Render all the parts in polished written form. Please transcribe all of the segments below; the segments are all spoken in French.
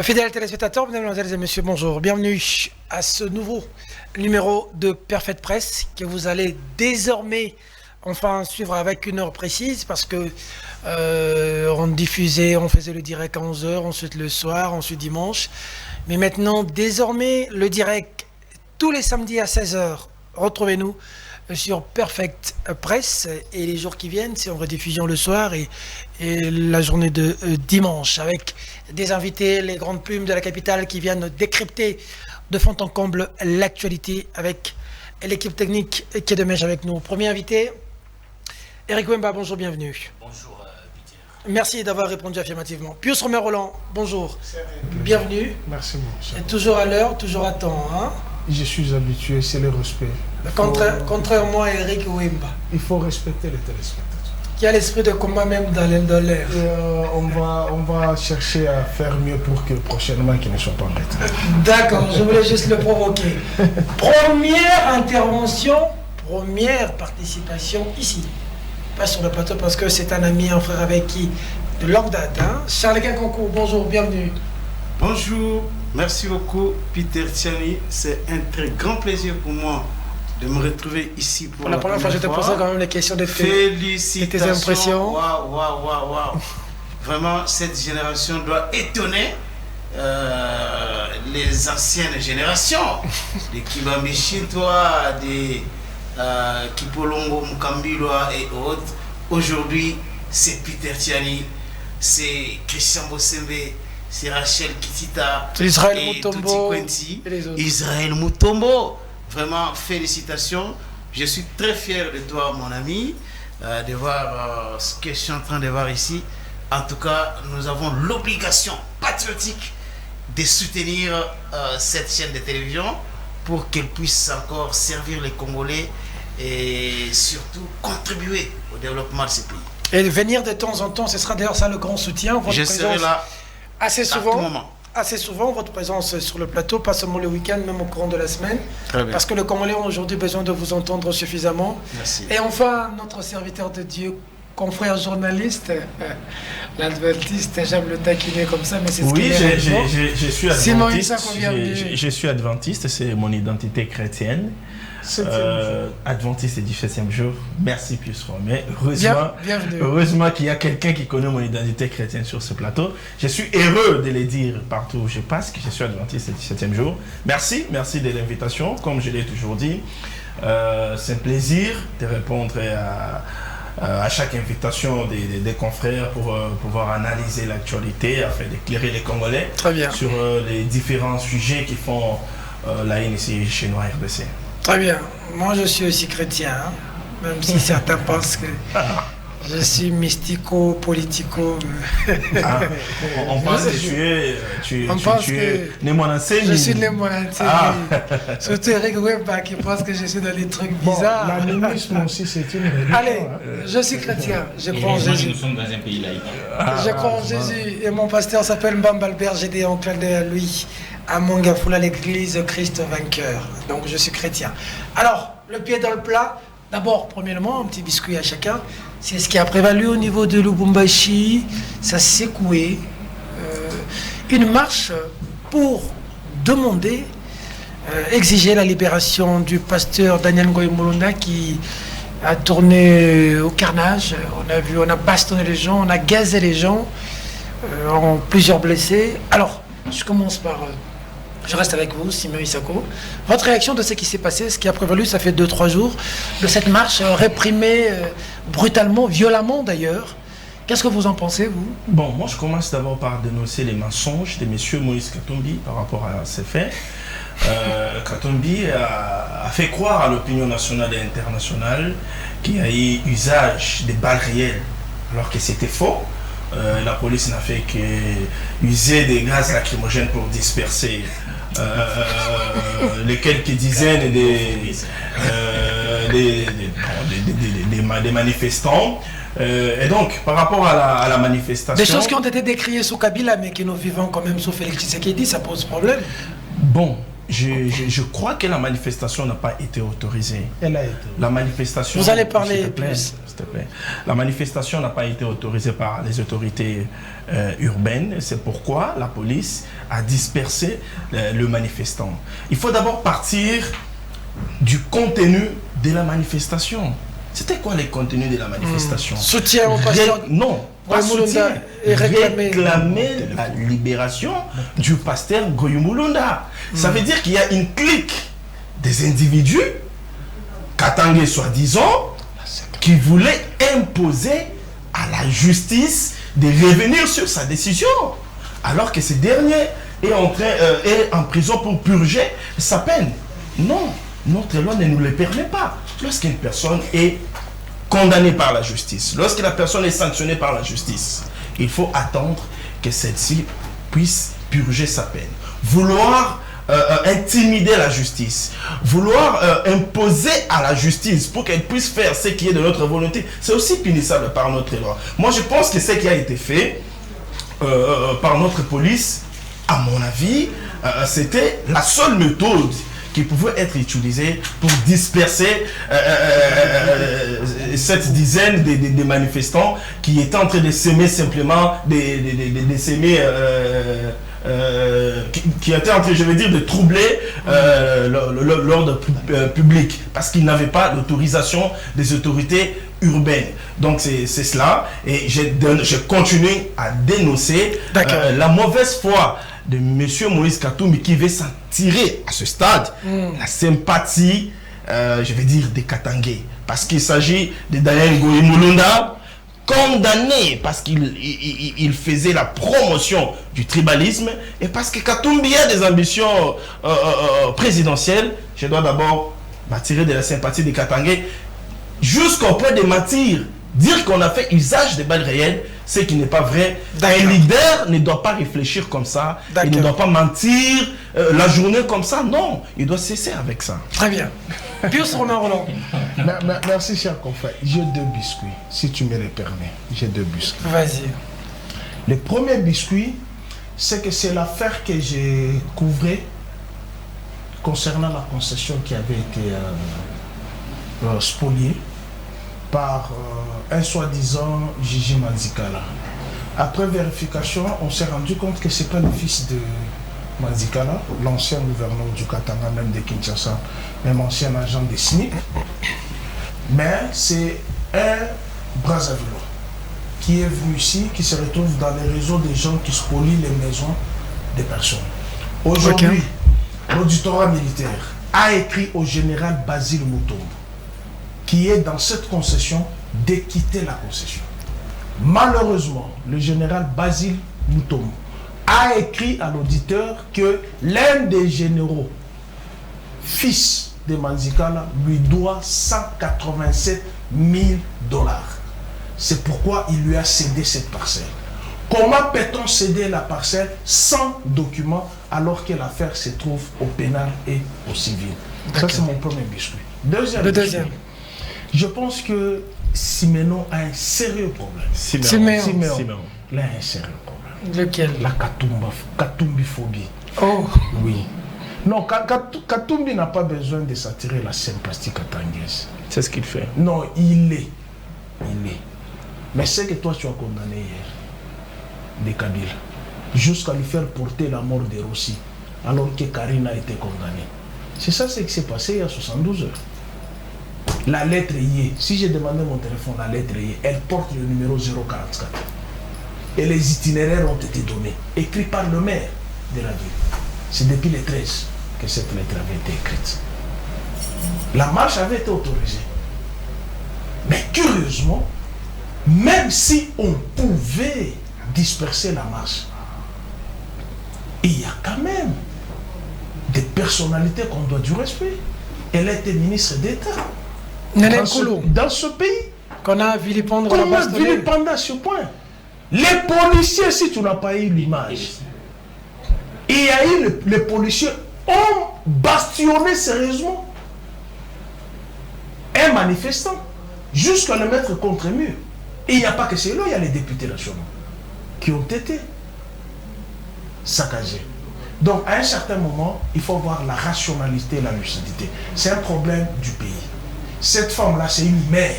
Fidèles téléspectateurs, mesdames et messieurs, bonjour. Bienvenue à ce nouveau numéro de Perfect Press que vous allez désormais enfin suivre avec une heure précise parce que on faisait le direct à 11h, ensuite le soir, ensuite dimanche. Mais maintenant, désormais, le direct tous les samedis à 16h. Retrouvez-nous sur Perfect Press et les jours qui viennent, c'est en rediffusion le soir et la journée de dimanche avec des invités, les grandes plumes de la capitale qui viennent décrypter de fond en comble l'actualité avec l'équipe technique qui est de mèche avec nous. Premier invité, Eric Wemba, bonjour, bienvenue. Bonjour Peter. Merci d'avoir répondu affirmativement. Pius Romain-Roland, bonjour, bienvenue. Merci beaucoup. Toujours à l'heure, toujours à temps, hein? Je suis habitué, c'est le respect. Contrairement à Eric Wemba. Il faut respecter les téléspectateurs. Qui a l'esprit de combat même dans l'air. On va chercher à faire mieux pour que prochainement qu'il ne soit pas en retard. D'accord, je voulais juste le provoquer. Première intervention, première participation ici. Pas sur le plateau parce que c'est un ami, un frère avec qui de longue date. Hein? Charles Gaconcourt, bonjour, bienvenue. Bonjour, merci beaucoup Peter Tiani. C'est un très grand plaisir pour moi de me retrouver ici pour la première fois. Je te posais quand même les questions de félicitations. Tes impressions. Waouh. Vraiment, cette génération doit étonner les anciennes générations. Des Kibambishi, toi, des Kipolongo, Mukambilwa et autres. Aujourd'hui, c'est Peter Tiani, c'est Christian Bossembe, c'est Rachel Kitita, Israël et Mutombo Tuti et les autres. Israël Mutombo. Vraiment, félicitations. Je suis très fier de toi, mon ami, de voir ce que je suis en train de voir ici. En tout cas, nous avons l'obligation patriotique de soutenir cette chaîne de télévision pour qu'elle puisse encore servir les Congolais et surtout contribuer au développement de ces pays. Et venir de temps en temps, ce sera d'ailleurs ça le grand soutien. Je serai là assez souvent. à tout moment. Assez souvent, votre présence sur le plateau, pas seulement le week-end, même au courant de la semaine. Parce que les Congolais ont aujourd'hui besoin de vous entendre suffisamment. Merci. Et enfin, notre serviteur de Dieu, confrère journaliste, l'adventiste, j'aime le taquiner comme ça, mais c'est ce qu'il est. Oui, je suis Simon adventiste. Issa qu'on vient de- Je suis adventiste, c'est mon identité chrétienne. Adventiste et du 7e jour. Merci Pius Romain. Bienvenue. Heureusement qu'il y a quelqu'un qui connaît mon identité chrétienne sur ce plateau. Je suis heureux de le dire partout où je passe que je suis adventiste et du 7e jour. Merci de l'invitation. Comme je l'ai toujours dit, c'est un plaisir de répondre à chaque invitation des confrères pour pouvoir analyser l'actualité afin d'éclairer les Congolais sur les différents sujets qui font la haine ici chez nous à RDC. Très bien. Moi, je suis aussi chrétien, hein, même si certains pensent que je suis mystico-politico. On pense que tu es Némonansé. Je suis Némonansé. Surtout Eric Wemba qui pense que je suis dans des trucs bizarres. L'animisme aussi, c'est une religion. Allez, je suis chrétien. Je crois en Jésus. Nous sommes dans un pays laïque. Je crois en Jésus. Et mon pasteur s'appelle Mbamba Albert. J'ai des enclins de lui à Mongafula, l'église Christ vainqueur. Donc je suis chrétien. Alors, le pied dans le plat. D'abord, premièrement, un petit biscuit à chacun. C'est ce qui a prévalu au niveau de Lubumbashi. Ça s'est secoué. Une marche pour demander, exiger la libération du pasteur Daniel Ngoï Mulonda qui a tourné au carnage. On a bastonné les gens, on a gazé les gens, plusieurs blessés. Alors, je commence par... Je reste avec vous, Simon Isako. Votre réaction de ce qui s'est passé, ce qui a prévalu, ça fait 2-3 jours, de cette marche réprimée brutalement, violemment d'ailleurs. Qu'est-ce que vous en pensez, vous? Bon, moi je commence d'abord par dénoncer les mensonges de M. Moïse Katumbi par rapport à ces faits. Katumbi a fait croire à l'opinion nationale et internationale qu'il y a eu usage des balles réelles, alors que c'était faux. La police n'a fait qu'user des gaz lacrymogènes pour disperser les quelques dizaines des manifestants. Et donc, par rapport à la manifestation... Des choses qui ont été décriées sous Kabila, mais que nous vivons quand même sous Félix Tshisekedi, ça pose problème. Bon, je crois que la manifestation n'a pas été autorisée. Elle a été. La manifestation... Vous allez parler s'il te plaît, plus. s'il te plaît. La manifestation n'a pas été autorisée par les autorités urbaines. C'est pourquoi la police a dispersé le manifestant. Il faut d'abord partir du contenu de la manifestation. C'était quoi les contenus de la manifestation? Soutien au pasteur. Non, pas soutien. Et réclamer La libération du pasteur Goyumulunda. Ça veut dire qu'il y a une clique des individus, Katangé soi-disant, qui voulaient imposer à la justice de revenir sur sa décision, alors que ce dernier est en prison pour purger sa peine. Non, notre loi ne nous le permet pas. Lorsqu'une personne est condamnée par la justice, lorsque la personne est sanctionnée par la justice, il faut attendre que celle-ci puisse purger sa peine. Vouloir intimider la justice, vouloir imposer à la justice pour qu'elle puisse faire ce qui est de notre volonté, c'est aussi punissable par notre loi. Moi, je pense que ce qui a été fait par notre police, à mon avis, c'était la seule méthode qui pouvait être utilisée pour disperser cette dizaine de manifestants qui étaient en train de s'aimer simplement, de s'aimer, qui étaient en train, je veux dire, de troubler l'ordre public parce qu'ils n'avaient pas l'autorisation des autorités urbaines. Donc c'est cela, et je continue à dénoncer la mauvaise foi de M. Moïse Katumbi qui veut s'en tirer à ce stade la sympathie, je vais dire, des Katangé. Parce qu'il s'agit de Daniel Goyumulunda, condamné parce qu'il faisait la promotion du tribalisme, et parce que Katumbi a des ambitions présidentielles. Je dois d'abord m'attirer de la sympathie des Katangé jusqu'au point de mentir, dire qu'on a fait usage des balles réelles, ce qui n'est pas vrai. Un leader ne doit pas réfléchir comme ça, il ne doit pas mentir la journée comme ça, non, il doit cesser avec ça. Très bien. Pius Romain Roland. Merci, cher confrère. J'ai 2 biscuits, si tu me les permets. J'ai 2 biscuits. Vas-y. Le premier biscuit, c'est que c'est l'affaire que j'ai couvrée concernant la concession qui avait été spoliée par un soi-disant Gigi Manzikala. Après vérification, on s'est rendu compte que ce n'est pas le fils de Manzikala, l'ancien gouverneur du Katanga, même de Kinshasa, même ancien agent des SNIC, mais c'est un Brazzavillois qui est venu ici, qui se retrouve dans les réseaux des gens qui spolient les maisons des personnes. Aujourd'hui, l'auditorat militaire a écrit au général Basile Mutombo, qui est dans cette concession, de quitter la concession. Malheureusement, le général Basile Mutombo a écrit à l'auditeur que l'un des généraux, fils de Manzikala, lui doit 187 000 $. C'est pourquoi il lui a cédé cette parcelle. Comment peut-on céder la parcelle sans document alors que l'affaire se trouve au pénal et au civil? Ça, c'est mon premier biscuit. Deuxième. Je pense que Siméon a un sérieux problème. Siméon. Il a un sérieux problème. Lequel? La Katumbiphobie. Oh. Oui. Non, Katumbi n'a pas besoin de s'attirer la sympathie katangaise. C'est ce qu'il fait. Non, il est. Mais c'est que toi, tu as condamné hier de Kabila, jusqu'à lui faire porter la mort de Rossi, alors que Karine a été condamnée. C'est ça ce qui s'est passé il y a 72 heures. La lettre I, si j'ai demandé mon téléphone, la lettre I, elle porte le numéro 044. Et les itinéraires ont été donnés, écrits par le maire de la ville. C'est depuis le 13 que cette lettre avait été écrite. La marche avait été autorisée. Mais curieusement, même si on pouvait disperser la marche, il y a quand même des personnalités qu'on doit du respect. Elle a été ministre d'État dans ce pays. Qu'on a vilipendé à ce point. Les policiers, si tu n'as pas eu l'image, il y a eu les policiers ont bastionné sérieusement un manifestant jusqu'à le mettre contre mur. Et il n'y a pas que celui-là, il y a les députés nationaux qui ont été saccagés. Donc, à un certain moment, il faut voir la rationalité et la lucidité. C'est un problème du pays. Cette femme-là, c'est une mère.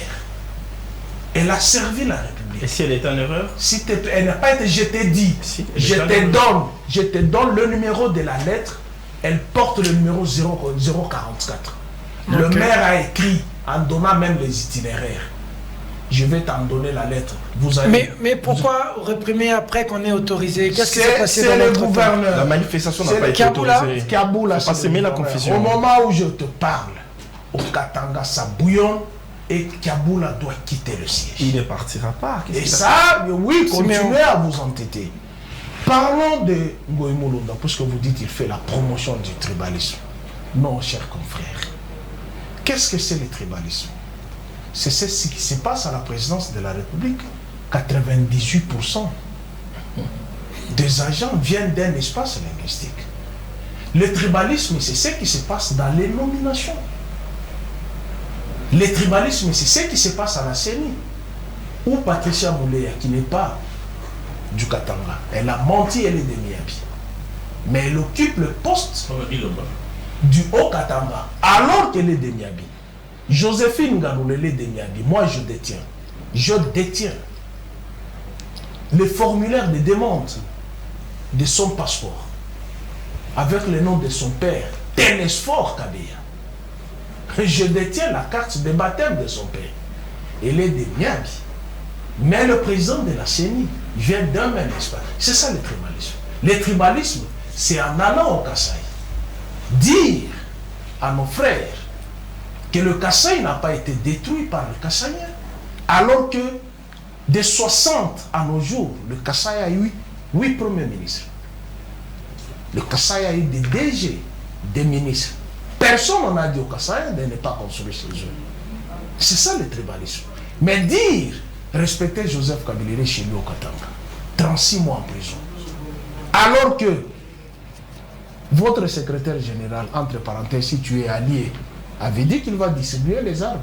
Elle a servi la République. Et si elle est en erreur? Si elle n'a pas été, je t'ai dit, Si, je te donne le numéro de la lettre, elle porte le numéro 044. Le Ok. maire a écrit, en donnant même les itinéraires. Je vais t'en donner la lettre. Vous allez... Mais pourquoi réprimer après qu'on est autorisé? Qu'est-ce qui s'est passé C'est dans le notre temps? gouverneur. La manifestation n'a C'est pas le été Kaboula. autorisée. Kaboula, Faut pas c'est s'aimer le la gouverneur. confusion. Au moment où je te parle, au Katanga, ça bouillonne et Kaboula doit quitter le siège. Il ne partira pas. Qu'est-ce Et qu'il a ça, oui, Siméon. continuez à vous entêter. Parlons de Ngoï Mulunda, puisque vous dites qu'il fait la promotion du tribalisme. Non, chers confrères. Qu'est-ce que c'est le tribalisme? C'est ce qui se passe à la présidence de la République. 98% des agents viennent d'un espace linguistique. Le tribalisme, c'est ce qui se passe dans les nominations. Le tribalisme, c'est ce qui se passe à la CENI. Ou Patricia Mouléa, qui n'est pas du Katanga. Elle a menti, elle est de Miabi. Mais elle occupe le poste du Haut-Katanga, alors qu'elle est de Miabi. Joséphine Ganoulele est de Miabi. Moi, je détiens le formulaire de demande de son passeport avec le nom de son père, Télésphore Kabeya. Je détiens la carte de baptême de son père. Elle est de Miabi. Mais le président de la CENI vient d'un même espace. C'est ça le tribalisme. Le tribalisme, c'est en allant au Kasaï, dire à nos frères que le Kasaï n'a pas été détruit par le Kasaïen, alors que de 60 à nos jours, le Kasaï a eu 8 premiers ministres. Le Kasaï a eu des DG, des ministres. Personne n'a dit au Kasaï de ne pas construire chez eux. C'est ça le tribalisme. Mais dire respecter Joseph Kabila chez lui au Katanga, 36 mois en prison, alors que votre secrétaire général, entre parenthèses, si tu es allié, avait dit qu'il va distribuer les armes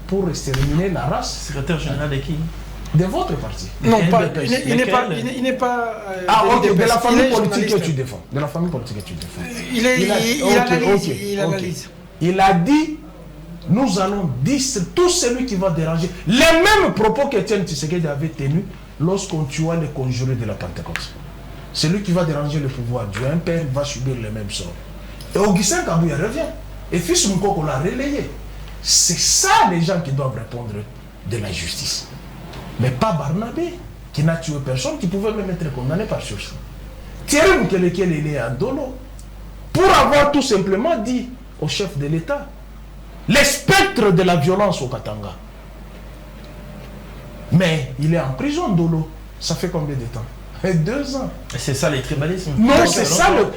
pour exterminer la race. Secrétaire général de qui? De votre parti. Non, pas, NDPS. il n'est pas. Ok, de NDPS. la Il famille est politique que journaliste. tu défends. De la famille politique que tu défends. Il analyse. Il ok. analyse. Il a dit, nous allons dire tout celui qui va déranger. Les mêmes propos qu'Étienne Tshisekedi avait tenus lorsqu'on tuait les conjurés de la Pentecôte. Celui qui va déranger le pouvoir du un père va subir le même sort. Et Augustin Kabouya revient. Et Fils Moukoko l'a relayé. C'est ça les gens qui doivent répondre de la justice. Mais pas Barnabé, qui n'a tué personne, qui pouvait même être condamné par sursis. Thierry Moukeleke, il est à Dolo, pour avoir tout simplement dit au chef de l'État, le spectre de la violence au Katanga. Mais il est en prison, Dolo. Ça fait combien de temps? 2 ans. C'est ça le tribalisme? Non, c'est ça le...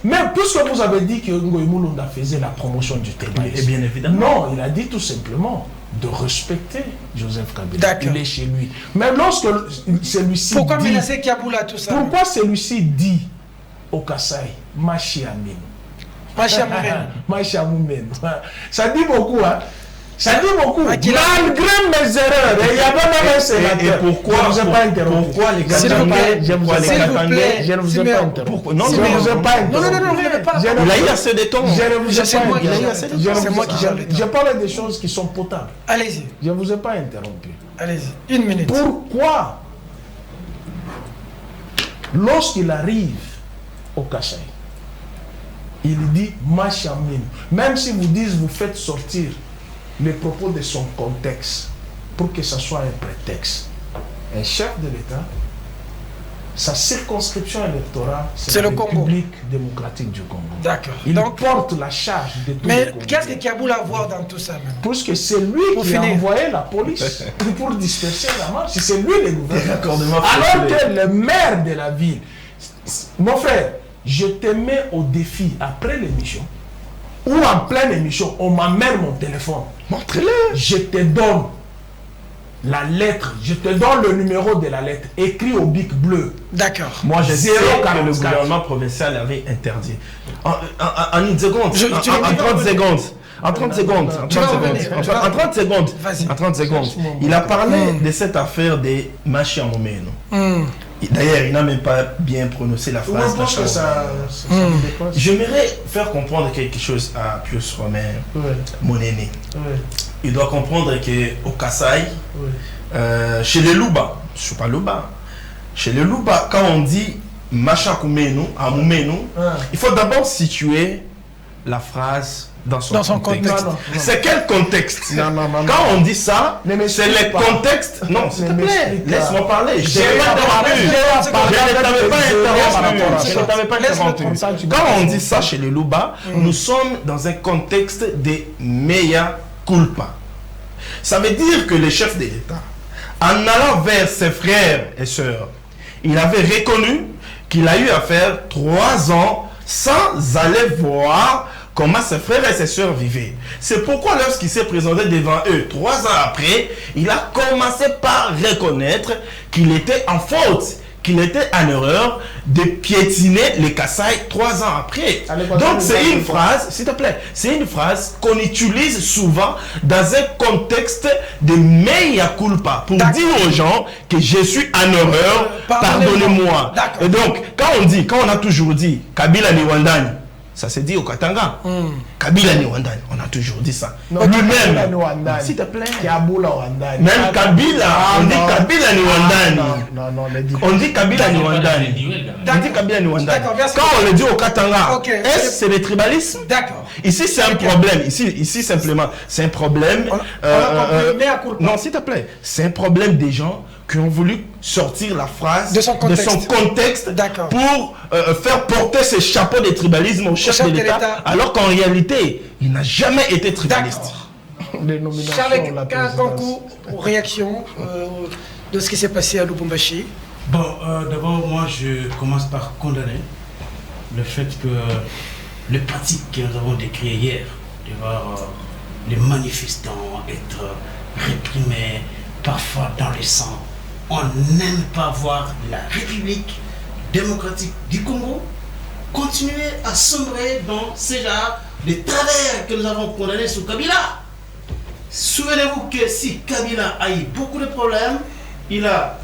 Même puisque vous avez dit que Ngoï Mulunda faisait la promotion du tribalisme. Et bien évidemment. Non, il a dit tout simplement de respecter Joseph Kabila. D'accord. Il est chez lui. Mais lorsque celui-ci Pourquoi dit... menacer Kaboula tout ça? Pourquoi celui-ci dit au Kasaï, Machi Amin? Machi Amin. Machi Amin. Ça dit beaucoup, hein? Ça dit beaucoup. Ah, qu'il a- Malgré mes erreurs, il y a pas même un sénateur. Et pourquoi, Je ne vous ai pas interrompu. pourquoi les S'il vous plaît, Je ne vous ai s'il pas vous interrompu. plaît, Je ne vous ai Siméon. pas interrompu. Pourquoi? Non, Je non, ne vous ai non, pas Non, interrompu. vous n'avez pas. Je ne- Il a eu assez de temps. Je ne vous ai C'est pas moi qui interrompu. j'ai- Je ne c'est vous moi ai- qui j'ai le temps. Je parle des choses qui sont potables. Allez-y, Je ne vous ai pas interrompu. allez-y. 1 minute. Pourquoi, lorsqu'il arrive au Kasaï, il dit Machamine, même si vous dites, vous faites sortir les propos de son contexte pour que ça soit un prétexte. Un chef de l'État, sa circonscription électorale, C'est la le Congo. République démocratique du Congo. D'accord. Il Donc, porte la charge de tout mais le Congo. qu'est-ce que Kaboula a à voir dans tout ça maintenant? Puisque c'est lui Pour qui a finir. envoyé la police pour disperser la marche. C'est lui le gouverneur. Accordez-moi Alors pour que le maire de la ville, mon frère, je te mets au défi après l'émission, ou en pleine émission, on m'amène mon téléphone. Montrez-le. Je te donne la lettre, je te donne le numéro de la lettre, écrit au bic bleu. D'accord. Moi, je sais 0,44. que le gouvernement provincial avait interdit. En une seconde, Tu en vas 30 revenir. secondes. En 30 secondes, en Tu vas 30 revenir. secondes, Tu vas en 30 secondes, Vas-y. en 30 secondes, il a parlé de cette affaire des Machi Amomeno. D'ailleurs, il n'a même pas bien prononcé la phrase. Je pense que ça dépasse. J'aimerais faire comprendre quelque chose à Pius Romain, mon aîné. Il doit comprendre qu'au Kasaï, chez les Louba, je ne suis pas Louba, chez les Louba, quand on dit Machakumenu, Amoumenu, il faut d'abord situer la phrase dans son contexte. C'est quel contexte? Quand on dit ça, c'est le contexte. Non, s'il te plaît, laisse-moi parler. Je ne t'avais pas interrompu. Quand on dit ça chez les Louba, nous sommes dans un contexte de mea culpa. Ça veut dire que le chef de l'État, en allant vers ses frères et sœurs, il avait reconnu qu'il a eu à faire 3 ans sans aller voir comment ses frères et ses sœurs vivaient. C'est pourquoi lorsqu'il s'est présenté devant eux 3 ans après, il a commencé par reconnaître qu'il était en faute, qu'il était en erreur de piétiner les Kasaï 3 ans après. Donc c'est une phrase, s'il te plaît, c'est une phrase qu'on utilise souvent dans un contexte de mea culpa pour dire aux gens que je suis en erreur, pardonnez-moi. Et donc, quand on a toujours dit Kabila Niwandani, ça s'est dit au Katanga. Kabila Niwandani, on a toujours dit ça. Lui-même, s'il te plaît. Même Kabila, on dit Kabila Niwandani. On dit Kabila Niwandani. On dit Kabila Niwandani. Quand on le dit au Katanga, est-ce que c'est le tribalisme? D'accord. Ici, c'est un problème. Ici, simplement, c'est un problème. Non, s'il te plaît. C'est un problème des gens qui ont voulu sortir la phrase de son contexte pour faire porter ce chapeau de tribalisme au chef de l'État, alors qu'en réalité, il n'a jamais été tribaliste. Charles Kankou, réaction de ce qui s'est passé à Lubumbashi. Bon, d'abord, moi, je commence par condamner le fait que les pratiques que nous avons décrites hier, de voir les manifestants être réprimés, parfois dans le sang. On n'aime pas voir la République démocratique du Congo continuer à sombrer dans ce genre de travers que nous avons condamnés sous Kabila. Souvenez-vous que si Kabila a eu beaucoup de problèmes, il a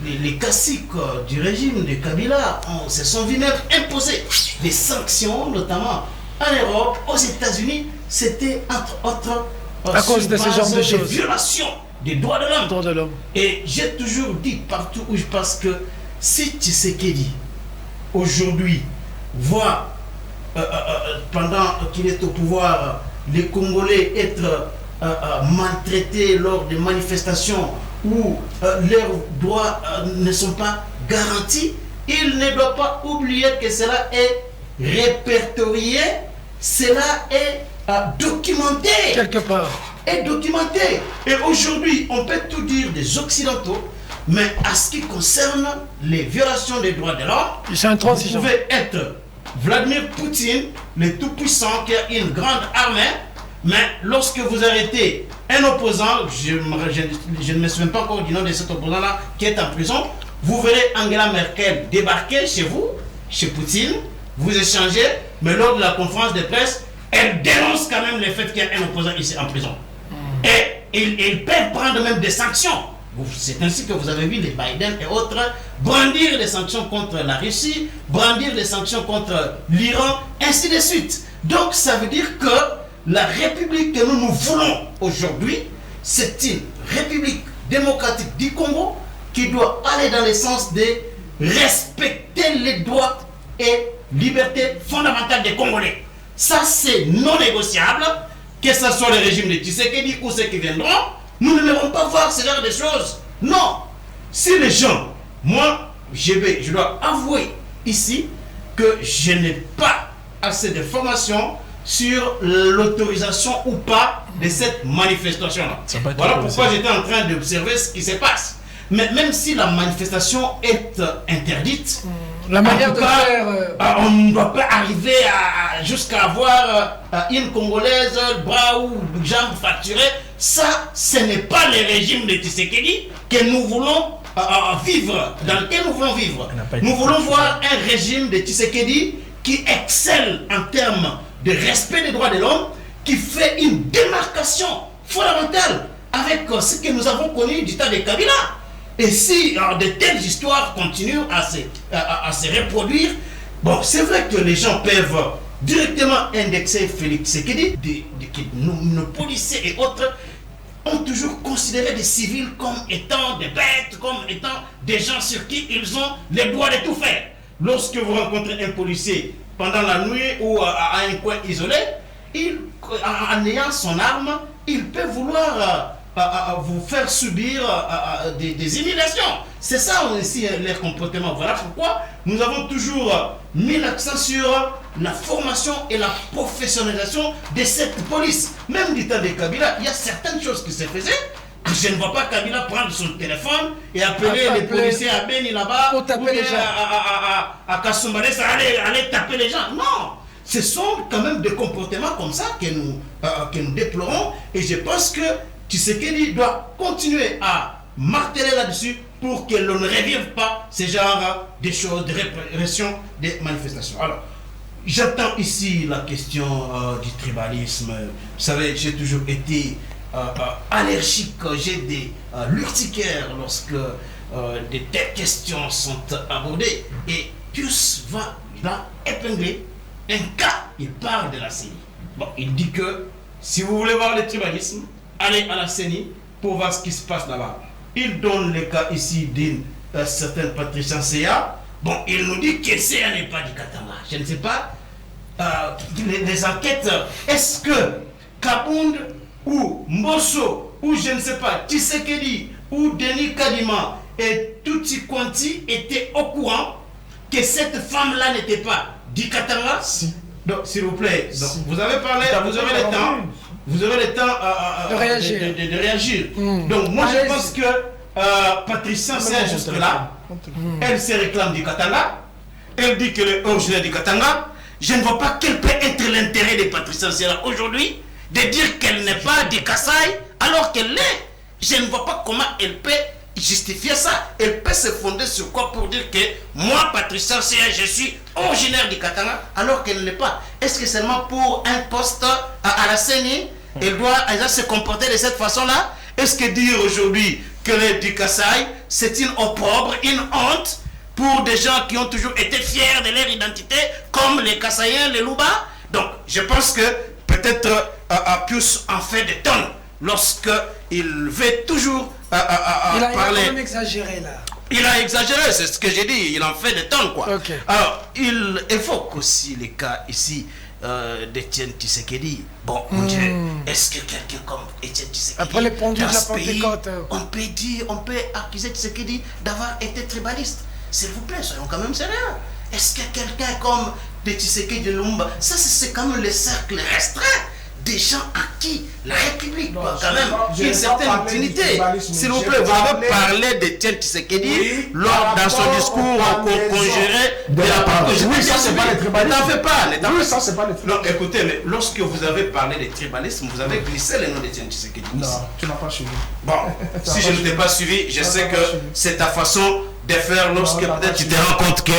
les caciques du régime de Kabila se sont vus même imposer des sanctions, notamment en Europe, aux États-Unis. C'était entre autres à cause de ce genre de choses, violations des droits de l'homme. Et j'ai toujours dit partout où je passe que si Tshisekedi aujourd'hui voit pendant qu'il est au pouvoir les Congolais être maltraités lors des manifestations où leurs droits ne sont pas garantis, il ne doit pas oublier que cela est répertorié, cela est documenté quelque part. Est documenté. Et aujourd'hui, on peut tout dire des Occidentaux, mais à ce qui concerne les violations des droits de l'homme, vous pouvez être Vladimir Poutine, le tout-puissant qui a une grande armée, mais lorsque vous arrêtez un opposant, je ne me souviens pas encore du nom de cet opposant-là, qui est en prison, vous verrez Angela Merkel débarquer chez vous, chez Poutine, vous échangez, mais lors de la conférence de presse, elle dénonce quand même le fait qu'il y a un opposant ici en prison. Et ils peuvent prendre même des sanctions. C'est ainsi que vous avez vu les Biden et autres brandir des sanctions contre la Russie, brandir des sanctions contre l'Iran, ainsi de suite. Donc ça veut dire que la République que nous voulons aujourd'hui, c'est une République démocratique du Congo qui doit aller dans le sens de respecter les droits et libertés fondamentales des Congolais. Ça, c'est non négociable, que ce soit le régime de Tshisekedi ou ceux qui viendront. Nous ne devons pas voir ce genre de choses. Non. Si les gens, moi, je dois avouer ici que je n'ai pas assez de formation sur l'autorisation ou pas de cette manifestation-là. Voilà pourquoi j'étais en train d'observer ce qui se passe. Mais même si la manifestation est interdite, la manière de faire, on ne doit pas arriver jusqu'à avoir une Congolaise, bras ou jambes fracturées. Ça, ce n'est pas le régime de Tshisekedi que nous voulons vivre, dans lequel nous voulons vivre. Nous voulons voir un régime de Tshisekedi qui excelle en termes de respect des droits de l'homme, qui fait une démarcation fondamentale avec ce que nous avons connu du temps de Kabila. Et si de telles histoires continuent à se reproduire, bon, c'est vrai que les gens peuvent directement indexer Félix Tshisekedi, nos policiers et autres ont toujours considéré des civils comme étant des bêtes, comme étant des gens sur qui ils ont les droits de tout faire. Lorsque vous rencontrez un policier pendant la nuit ou à un coin isolé, en ayant son arme, il peut vouloir vous faire subir des humiliations. C'est ça aussi leur comportement. Voilà pourquoi nous avons toujours mis l'accent sur la formation et la professionnalisation de cette police. Même du temps de Kabila, il y a certaines choses qui se faisaient. Je ne vois pas Kabila prendre son téléphone et appeler les policiers à Beni là-bas pour taper les gens. À Kasumbalé, aller taper les gens. Non, ce sont quand même des comportements comme ça que nous déplorons, et je pense que Tshisekedi doit continuer à marteler là-dessus pour que l'on ne revive pas ce genre de choses, de répression des manifestations. Alors, j'attends ici la question du tribalisme. Vous savez, j'ai toujours été allergique, j'ai des l'urticaire lorsque des telles questions sont abordées. Et Pius va épingler un cas. Il parle de la CENI. Bon, il dit que si vous voulez voir le tribalisme, allez à la CENI pour voir ce qui se passe là-bas. Il donne le cas ici d'une certaine Patricia Seya. Bon, il nous dit que Seya n'est pas du Katanga. Je ne sais pas. Les enquêtes, est-ce que Kabound ou Mbosso ou je ne sais pas, Tshisekedi ou Denis Kadima et Tuti Kwanti étaient au courant que cette femme-là n'était pas du Katanga? Si. Donc, s'il vous plaît, donc, Si. vous avez parlé, vous aurez le temps. Vous aurez le temps de réagir. De réagir. Donc moi je pense que Patricia c'est jusque-là, elle se réclame du Katanga, elle dit qu'elle est originaire du Katanga. Je ne vois pas quel peut être l'intérêt de Patricia Sera aujourd'hui de dire qu'elle n'est pas du Kasaï alors qu'elle l'est. Je ne vois pas comment elle peut justifier ça. Elle peut se fonder sur quoi pour dire que moi, Patricia Sera, je suis originaire du Katanga alors qu'elle ne l'est pas. Est-ce que seulement pour un poste à la CENI, elle doit se comporter de cette façon-là? Est-ce que dire aujourd'hui qu'elle est du Kasaï, c'est une opprobre, une honte pour des gens qui ont toujours été fiers de leur identité, comme les Kasaïens, les Louba? Donc, je pense que peut-être Pius en fait des tonnes lorsqu'il veut toujours parler. Il a quand même exagéré là. Il a exagéré, c'est ce que j'ai dit, il en fait des tonnes quoi. Okay. Alors, il évoque aussi les cas ici d'Étienne Tshisekedi. Bon, mon Dieu, est-ce que quelqu'un comme Étienne Tshisekedi, après les pendus de la dans ce pays, Pentecôte, on peut accuser Tshisekedi d'avoir été tribaliste? S'il vous plaît, soyons quand même sérieux. Est-ce que quelqu'un comme Tshisekedi de Lumumba, ça c'est quand même le cercle restreint des gens à qui la République doit quand même une certaine dignité. S'il vous plaît, vous avez parlé d'Étienne Tshisekedi lors dans son discours conjuré de la parole. Oui, ça c'est pas le tribalisme. N'en fais pas. Oui, ça c'est pas le tribalisme. Non, écoutez, mais lorsque vous avez parlé de tribalisme, vous avez glissé le nom d'Étienne Tshisekedi. Non, tu n'as pas suivi. Bon, si je ne t'ai pas suivi, je sais que c'est ta façon de faire lorsque peut-être tu te rends compte que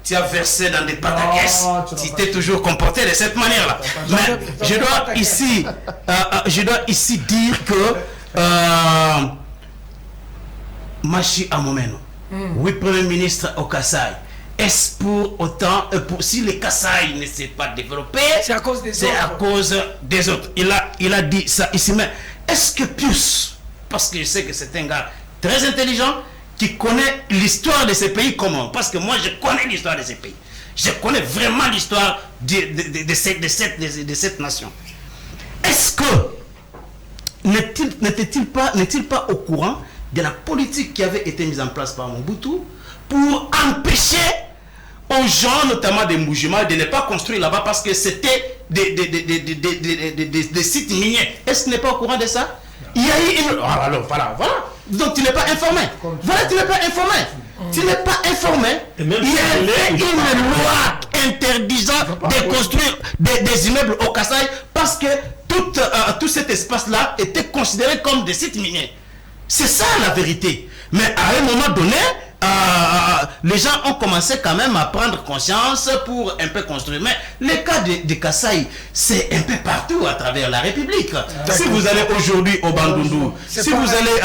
tu as versé dans des pataquès, tu t'es toujours comporté de cette manière-là. Mais je dois ici dire que Machi Amomeno, oui, Premier ministre au Kasaï, est-ce pour autant, si le Kasaï ne s'est pas développé, c'est à cause des autres. Il a dit ça ici, mais est-ce que Pius, parce que je sais que c'est un gars très intelligent, qui connaît l'histoire de ces pays comment? Parce que moi je connais l'histoire de ces pays. Je connais vraiment l'histoire de cette nation. Est-ce que n'est-il pas au courant de la politique qui avait été mise en place par Mobutu pour empêcher aux gens, notamment des Moujima, de ne pas construire là-bas parce que c'était des sites miniers? Est-ce que tu n'es pas au courant de ça? Il y a eu une... Alors, voilà. Donc tu n'es pas informé. Voilà, tu n'es pas informé. Tu n'es pas informé. Il y a une loi interdisant de construire des immeubles au Kasaï parce que tout cet espace-là était considéré comme des sites miniers. C'est ça la vérité. Mais à un moment donné, les gens ont commencé quand même à prendre conscience pour un peu construire. Mais les cas de Kasaï, c'est un peu partout à travers la République. Si vous allez aujourd'hui au Bandundu, si vous allez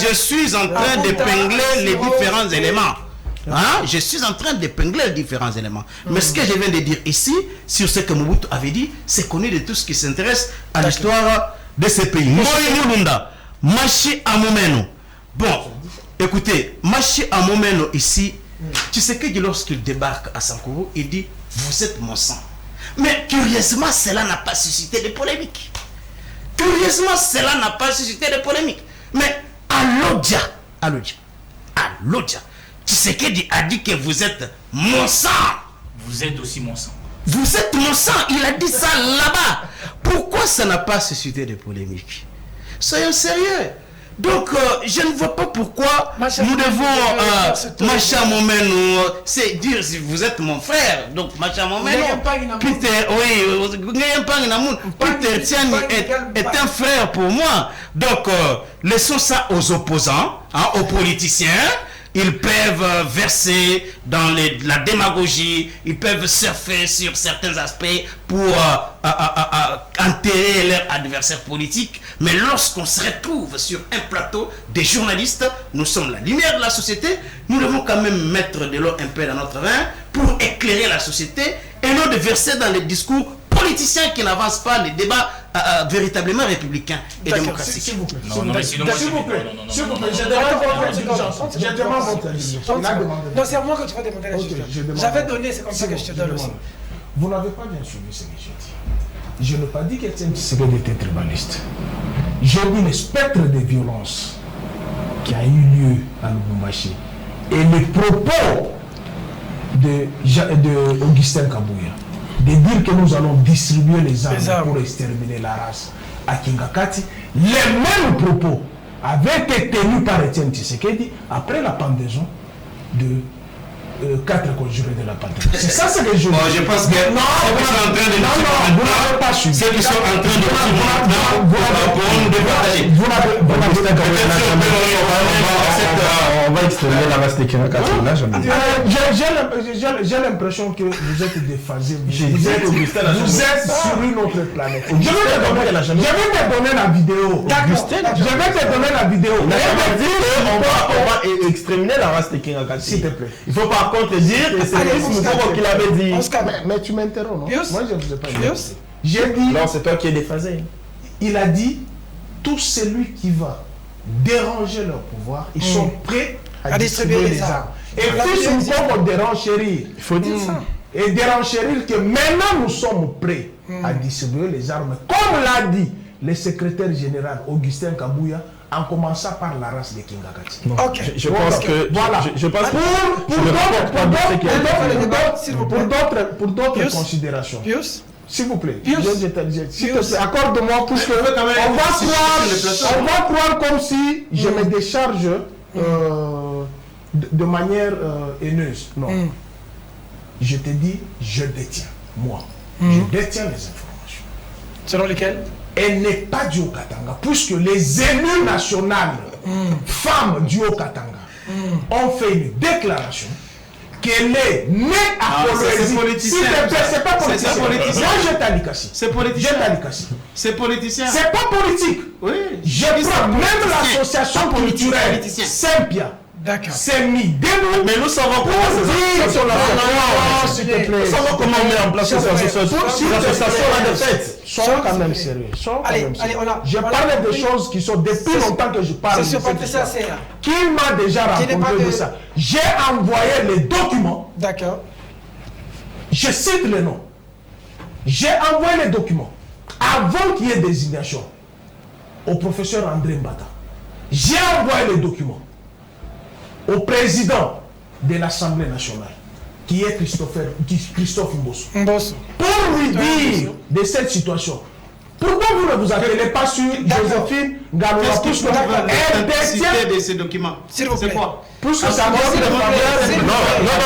je suis en train d'épingler les différents éléments. Hein? Je suis en train d'épingler les différents éléments. Mais ce que je viens de dire ici, sur ce que Mobutu avait dit, c'est connu de tous qui s'intéressent à l'histoire de ce pays. Moi, Mulunda, Machi Amomeno. Bon, écoutez, Machi Amomeno ici, tu sais que lorsqu'il débarque à Sankuru, il dit, vous êtes mon sang. Mais curieusement, cela n'a pas suscité de polémique. Curieusement, cela n'a pas suscité de polémique. Mais à Lodja, Tshisekedi a dit que vous êtes mon sang. Vous êtes aussi mon sang. Vous êtes mon sang. Il a dit ça là-bas. Pourquoi ça n'a pas suscité de polémique? Soyons sérieux. Donc, je ne vois pas pourquoi nous devons Macha Momenu, c'est dire si vous êtes mon frère. Donc, Macha Momenu, Peter, Peter Tiani est un frère pour moi. Donc, laissons ça aux opposants, hein, aux politiciens. Ils peuvent verser dans la démagogie, ils peuvent surfer sur certains aspects pour enterrer leur adversaire politique. Mais lorsqu'on se retrouve sur un plateau des journalistes, nous sommes la lumière de la société, nous devons quand même mettre de l'eau un peu dans notre vin pour éclairer la société et non de verser dans les discours politiciens qui n'avancent pas les débats véritablement républicains et démocratiques. S'il vous plaît. Non, mais sinon, S'il vous plaît. S'il vous plaît. Je demande votre intelligence. Je demande votre intelligence. Non, c'est à moi que tu vas demander la justice. J'avais donné, c'est comme ça que je te donne aussi. Vous n'avez pas bien suivi ce que je dis. Je n'ai pas dit qu'Étienne Tshisekedi était tribaliste. J'ai dit le spectre de violence qui a eu lieu à Lubumbashi et les propos de Augustin Kabouya de dire que nous allons distribuer les armes pour exterminer la race à Kingakati, les mêmes propos avaient été tenus par Étienne Tshisekedi après la pendaison de 4 conjurés de la patrie. C'est ça ce que je veux. Je pense que non, vous n'avez pas suivi. Ceux qui sont en train de vous n'avez on va exterminer la race de Kingakati. J'ai l'impression que vous êtes déphasé. Vous êtes sur une autre planète. Je vais te donner la vidéo. Je vais te donner la vidéo. On va exterminer la race de Kingakati. S'il te plaît. Il faut par contre dire que c'est Chris Moukoko qui l'avait dit. Mais tu m'interromps, non? Moi, je ne vous ai pas dit. J'ai dit. Non, c'est toi qui es déphasé. Il a dit tout celui qui va déranger leur pouvoir, ils sont prêts à distribuer les armes. Et puis, nous pouvons dérenchérir. Il faut dire ça. Et dérenchérir que maintenant nous sommes prêts à distribuer les armes. Comme l'a dit le secrétaire général Augustin Kabouya, en commençant par la race de Kingakati. Ok. Je pense que. Voilà. Je pense pour d'autres considérations. Pius, s'il vous plaît. Pius, accorde-moi pour que on va croire comme si je me décharge de manière haineuse. Non. Je te dis, je détiens. Moi. Je détiens les informations. selon lesquelles elle n'est pas du Haut-Katanga, puisque les élus nationaux, femmes du Haut-Katanga, ont fait une déclaration qu'elle est née à Colombie. C'est politicien. C'est pas politicien. Moi, je t'alikassi. C'est politicien. C'est politicien. C'est pas politique. Oui. Je prends même l'association culturelle Saint-Pierre. D'accord. C'est mis debout. Mais nous savons comment nous savons comment on met en place ces associations-là de fait. Soyons quand même sérieux. Je parle de choses qui sont depuis longtemps que je parle. C'est sur ça. Qui m'a déjà raconté de ça. J'ai envoyé les documents. D'accord. Je cite le nom. J'ai envoyé les documents avant qu'il y ait désignation au professeur André Mbata. J'ai envoyé les documents au président de l'Assemblée nationale, qui est Christophe Mbosso, pour lui dire de cette situation. Pourquoi vous ne vous appelez pas sur Joséphine Ngaloura, puisque elle détient de ces documents? S'il vous plaît. C'est quoi? Puisque ça non,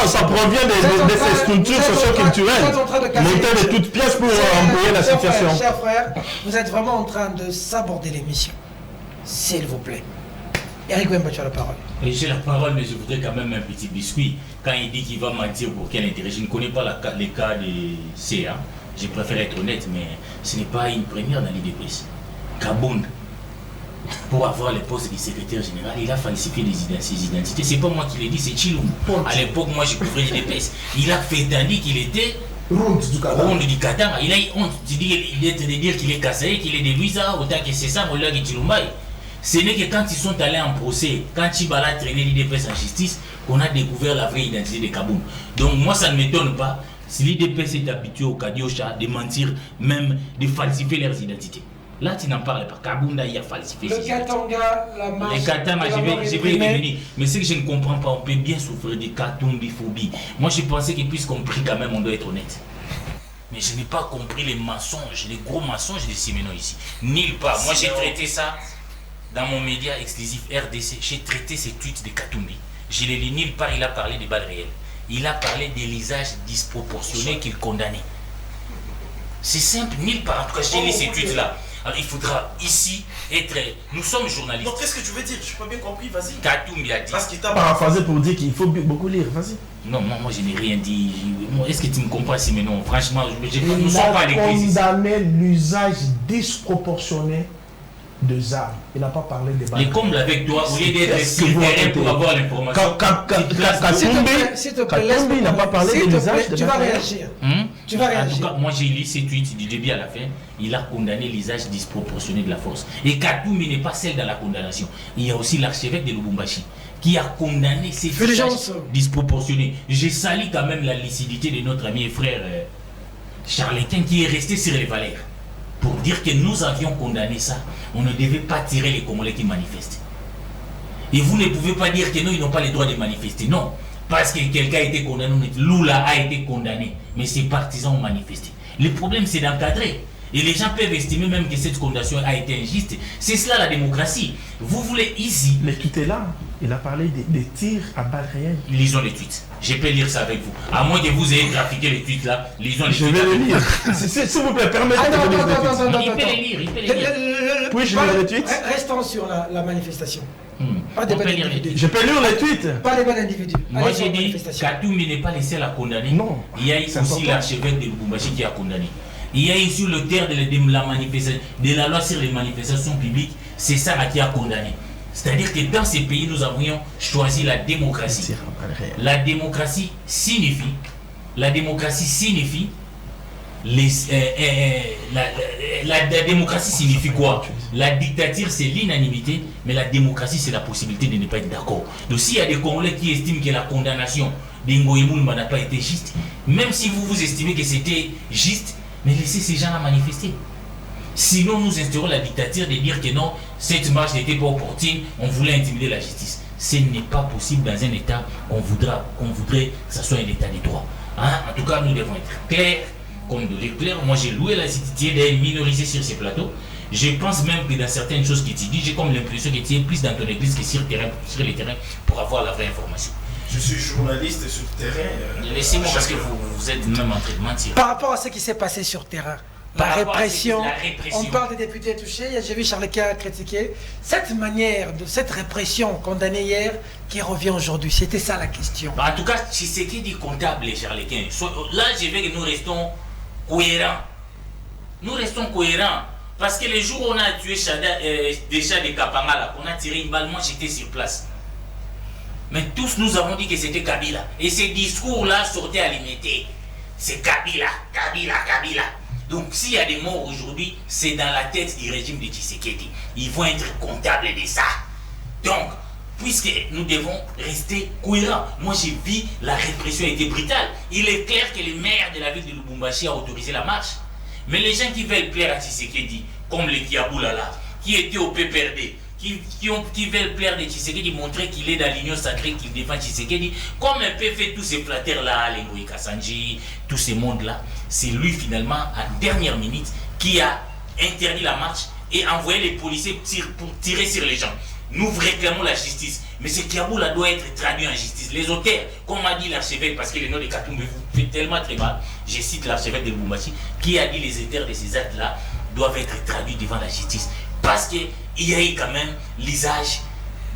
ça provient de ces structures socio-culturelles montées de toutes pièces pour embrouiller la situation. Chers frères, vous êtes vraiment en train de saborder l'émission. S'il vous plaît. Eric Wemba, tu as la parole. Et j'ai la parole, mais je voudrais quand même un petit biscuit. Quand il dit qu'il va mentir pour quel intérêt, je ne connais pas les cas de CA. Je préfère être honnête, mais ce n'est pas une première dans l'IDPS. Kabound, pour avoir le poste de secrétaire général, il a falsifié ses identités. C'est pas moi qui l'ai dit, c'est Chilou. À l'époque, moi, je couvrais l'IDPS. Il a prétendu qu'il était Ronde du Qatar. Il a eu honte de dire qu'il est Kassé, qu'il est de Louisa, autant que c'est ça, Moula et Chilumbaï. Ce n'est que quand ils sont allés en procès, quand Chibala a traîné l'IDPS en justice, qu'on a découvert la vraie identité de Kabound. Donc moi, ça ne m'étonne pas si l'IDPS est habitué au Kadiocha de mentir, même de falsifier leurs identités. Là, tu n'en parles pas. Kabound a falsifié ses identités. Katanga, la marche. Les Katanga, je vais y revenir. Mais ce que je ne comprends pas, on peut bien souffrir de Katumbi-phobie. Moi, je pensais que puisqu'on prie quand même, on doit être honnête. Mais je n'ai pas compris les mensonges, les gros mensonges de Simenon ici. Nulle part. Moi, j'ai traité ça dans mon média exclusif RDC. J'ai traité ces tweets de Katumbi. Je l'ai lu nulle part, il a parlé des balles réelles. Il a parlé des lisages disproportionnés qu'il condamnait. C'est simple, nulle part. En tout cas, j'ai lu ces tweets-là. Alors, il faudra ici être... Nous sommes journalistes. Donc, qu'est-ce que tu veux dire? Je n'ai pas bien compris, vas-y. Katumbi a dit... Parce qu'il t'a paraphrasé pour dire qu'il faut beaucoup lire, vas-y. Non, moi je n'ai rien dit. Est-ce que tu me comprends, Simenon? Franchement, nous ne Il sommes pas à a l'église. condamné l'usage disproportionné de armes. Il n'a pas parlé des balles. Les combles avec toi, au lieu d'être sur le terrain pour avoir l'information. Katumbi n'a pas parlé de l'usage de tu vas réagir. Tu vas réagir. En tout cas, moi j'ai lu ces tweets du début à la fin. Il a condamné l'usage disproportionné de la force. Et Katumbi n'est pas seul dans la condamnation. Il y a aussi l'archevêque de Lubumbashi qui a condamné ces usages disproportionnés. Je salue quand même la lucidité de notre ami et frère Charletin qui est resté sur les valeurs pour dire que nous avions condamné ça. On ne devait pas tirer les Congolais qui manifestent. Et vous ne pouvez pas dire que non, ils n'ont pas le droit de manifester. Non, parce que quelqu'un a été condamné, Lula a été condamné, mais ses partisans ont manifesté. Le problème, c'est d'encadrer. Et les gens peuvent estimer même que cette condamnation a été injuste. C'est cela la démocratie. Vous voulez ici... Le tweet est là. Il a parlé des tirs à balles réelles. Lisons les tweets. Je peux lire ça avec vous. À moins que vous ayez trafiqué les tweets là, lisons les tweets. Je vais les lire. S'il vous plaît, permettez-moi de lire les tweets. Il peut les lire, il peut les lire. Oui, je lis les tweets. Restons sur la manifestation. Pas des balles individus. Je peux lire les tweets. Pas les balles individus. Moi j'ai dit, Katumbi n'est pas le seul à condamner. Non. Il y a aussi l'archevêque de Lubumbashi qui a condamné. Il y a eu sur le terre de la manifestation, de la loi sur les manifestations publiques, c'est ça qui a condamné. C'est-à-dire que dans ces pays, nous avions choisi la démocratie. La démocratie signifie la démocratie signifie quoi? La dictature, c'est l'inanimité, mais la démocratie, c'est la possibilité de ne pas être d'accord. Donc s'il y a des Congolais qui estiment que la condamnation d'Ingo Moulma n'a pas été juste, même si vous estimez que c'était juste, mais laissez ces gens-là manifester. Sinon, nous instaurons la dictature de dire que non, cette marche n'était pas opportune, on voulait intimider la justice. Ce n'est pas possible dans un État qu'on voudrait que ce soit un État de droit. Hein? En tout cas, nous devons être clairs, comme de l'éclair. Moi, j'ai loué la cité d'être minorisé sur ces plateaux. Je pense même que dans certaines choses que tu dis, j'ai comme l'impression que tu es plus dans ton église que sur le terrain pour avoir la vraie information. Je suis journaliste sur le terrain. Laissez-moi parce que vous êtes même en train de mentir. Par rapport à ce qui s'est passé sur terrain, la répression, on parle des députés touchés, j'ai vu Charlequin critiquer cette manière, cette répression condamnée hier qui revient aujourd'hui. C'était ça la question. En tout cas, c'est ce qui dit comptable, les Charlequins. Là, je veux que nous restons cohérents. Nous restons cohérents. Parce que le jour où on a tué déjà des Kapangala, on a tiré une balle, moi j'étais sur place. Mais tous nous avons dit que c'était Kabila. Et ces discours-là sortaient à l'imiter. C'est Kabila, Kabila, Kabila. Donc s'il y a des morts aujourd'hui, c'est dans la tête du régime de Tshisekedi. Ils vont être comptables de ça. Donc, puisque nous devons rester cohérents. Moi j'ai vu la répression a été brutale. Il est clair que le maire de la ville de Lubumbashi a autorisé la marche. Mais les gens qui veulent plaire à Tshisekedi, comme les Kiaboulala, qui étaient au PPRD, qui veulent plaire de Tshisekedi, montrer qu'il est dans l'union sacrée, qu'il défend Tshisekedi, comme un peu fait tous ces flatteurs-là, les Ngoï Kassanji, tous ces mondes-là, c'est lui finalement, à dernière minute, qui a interdit la marche et envoyé les policiers pour tirer sur les gens. Nous réclamons la justice, mais ce Kiaboula doit être traduit en justice. Les auteurs, comme a dit l'archevêque, parce que le nom de Katumbi vous fait tellement très mal, je cite l'archevêque de Lubumbashi, qui a dit les auteurs de ces actes-là doivent être traduits devant la justice. Parce qu'il y a eu quand même l'usage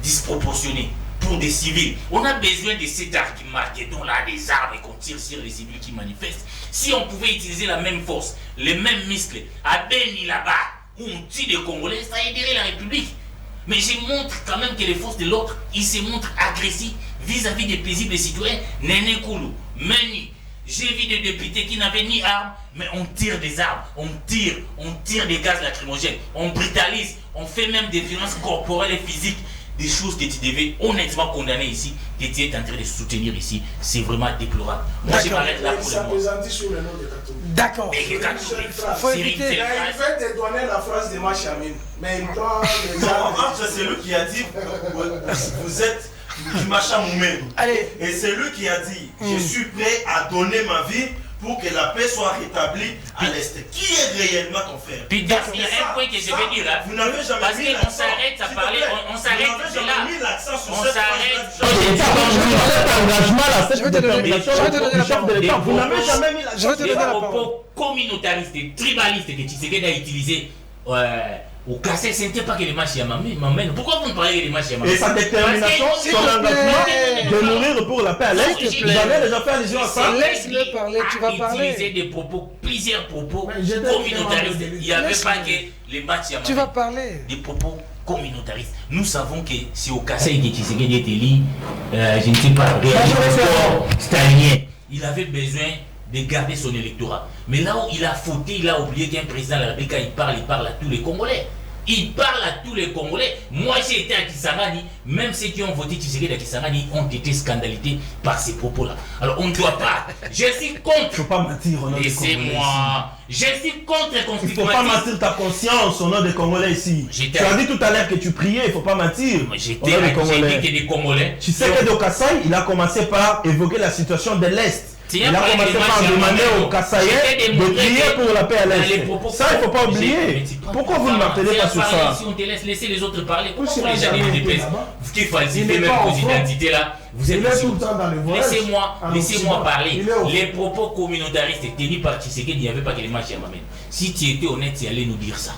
disproportionnée pour des civils. On a besoin de cet argument-là, des armes et qu'on tire sur les civils qui manifestent. Si on pouvait utiliser la même force, les mêmes muscles, à Beni là-bas, où on tue des Congolais, ça aiderait la République. Mais je montre quand même que les forces de l'autre, ils se montrent agressifs vis-à-vis des paisibles citoyens. Néné Koulou, Meni, j'ai vu des députés qui n'avaient ni armes, mais on tire des armes, on tire des gaz lacrymogènes, on brutalise, on fait même des violences corporelles et physiques, des choses que tu devais honnêtement condamner ici, que tu es en train de soutenir ici. C'est vraiment déplorable. Moi, je m'arrête là pour le moment. D'accord. Faut éviter. Il fait dédouaner la phrase de Machamine, mais il prend les armes. C'est lui qui a dit vous êtes du Machamoumé. Et c'est lui qui a dit je suis prêt à donner ma vie pour que la paix soit rétablie à l'Est. Qui est réellement ton frère? Puis il y a un point que je vais dire là. Vous n'avez jamais parce mis qu'on s'arrête à parler, on s'arrête de là. On s'arrête. Je vais te donner la parole. Vous n'avez jamais mis l'accent sur les propos communautaristes et tribalistes que Tshisekedi a utilisés. Au Kassai, ce n'était pas que les matchs m'amènent. Pourquoi vous me parlez des matchs m'amènent? Et sa détermination, son engagement de mourir pour la paix à l'Est, vous avez déjà fait allusion à ça. Laisse-le parler, tu vas parler. Utiliser des propos, plusieurs propos communautaristes. Il n'y avait pas que les matchs m'amènent. Tu vas parler. Des propos communautaristes. Nous savons que c'est au Kassai que Tshisekedi est élu, je ne sais pas, stalinien. Il avait besoin de garder son électorat. Mais là où il a fauté, il a oublié qu'un président de la République, quand il parle à tous les Congolais. Il parle à tous les Congolais. Moi, j'ai été à Kisangani. Même ceux qui ont voté Tshisekedi à Kisangani ont été scandalisés par ces propos-là. Alors, on ne doit pas. Je suis contre. Il ne faut pas mentir au nom des Congolais. Laissez-moi. Je suis contre le constitutionnalisme. Il ne faut pas mentir ta conscience au nom des Congolais ici. Tu as dit tout à l'heure que tu priais, il ne faut pas mentir. J'étais à des Congolais. Tshisekedi au Kassai, il a commencé par évoquer la situation de l'Est. Il a commencé par demander aux Kassaïens de prier pour la paix à l'Est. Ça, il ne faut pas oublier. Pourquoi vous ne m'appelez pas sur ça? Si on te laisse laisser les autres parler, pourquoi vous les avez des dépêches? Vous qui falsifiez même vos identités là, vous êtes tout le temps dans les voyages. Laissez-moi parler. Les propos communautaristes tenus par Tshisekedi, il n'y avait pas que les matchs à m'amènent. Si tu étais honnête, tu allais nous dire ça.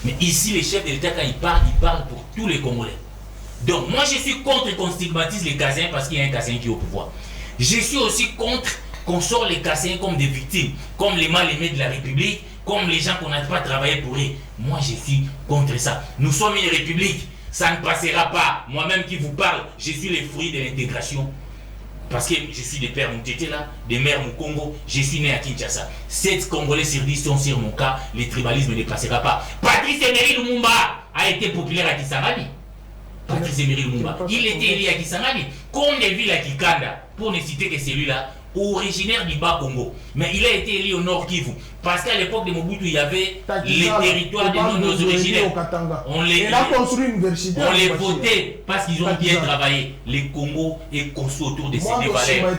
Mais ici, les chefs de l'État, quand ils parlent pour tous les Congolais. Donc, moi, je suis contre qu'on stigmatise les Kassaïens parce qu'il y a un Kassaïen qui est au pouvoir. Je suis aussi contre qu'on sort les Kassaïens comme des victimes, comme les mal-aimés de la République, comme les gens qu'on n'a pas travaillé pour eux. Moi, je suis contre ça. Nous sommes une République, ça ne passera pas. Moi-même qui vous parle, je suis le fruit de l'intégration. Parce que je suis des pères Moutété là, des mères Moukongo, je suis né à Kinshasa. 7 Congolais sur 10 sont sur mon cas, le tribalisme ne passera pas. Patrice Emery Lumumba a été populaire à Kisangani. Patrice Emery Lumumba, il était élu à Kisangani, comme les villes à Kikanda, pour ne citer que celui-là, originaire du Bas-Congo. Mais il a été élu au Nord Kivu. Parce qu'à l'époque de Mobutu, il y avait les territoires de nos originaires. On les votait parce qu'ils ont bien travaillé. Le Congo est construit autour de ces deux valeurs.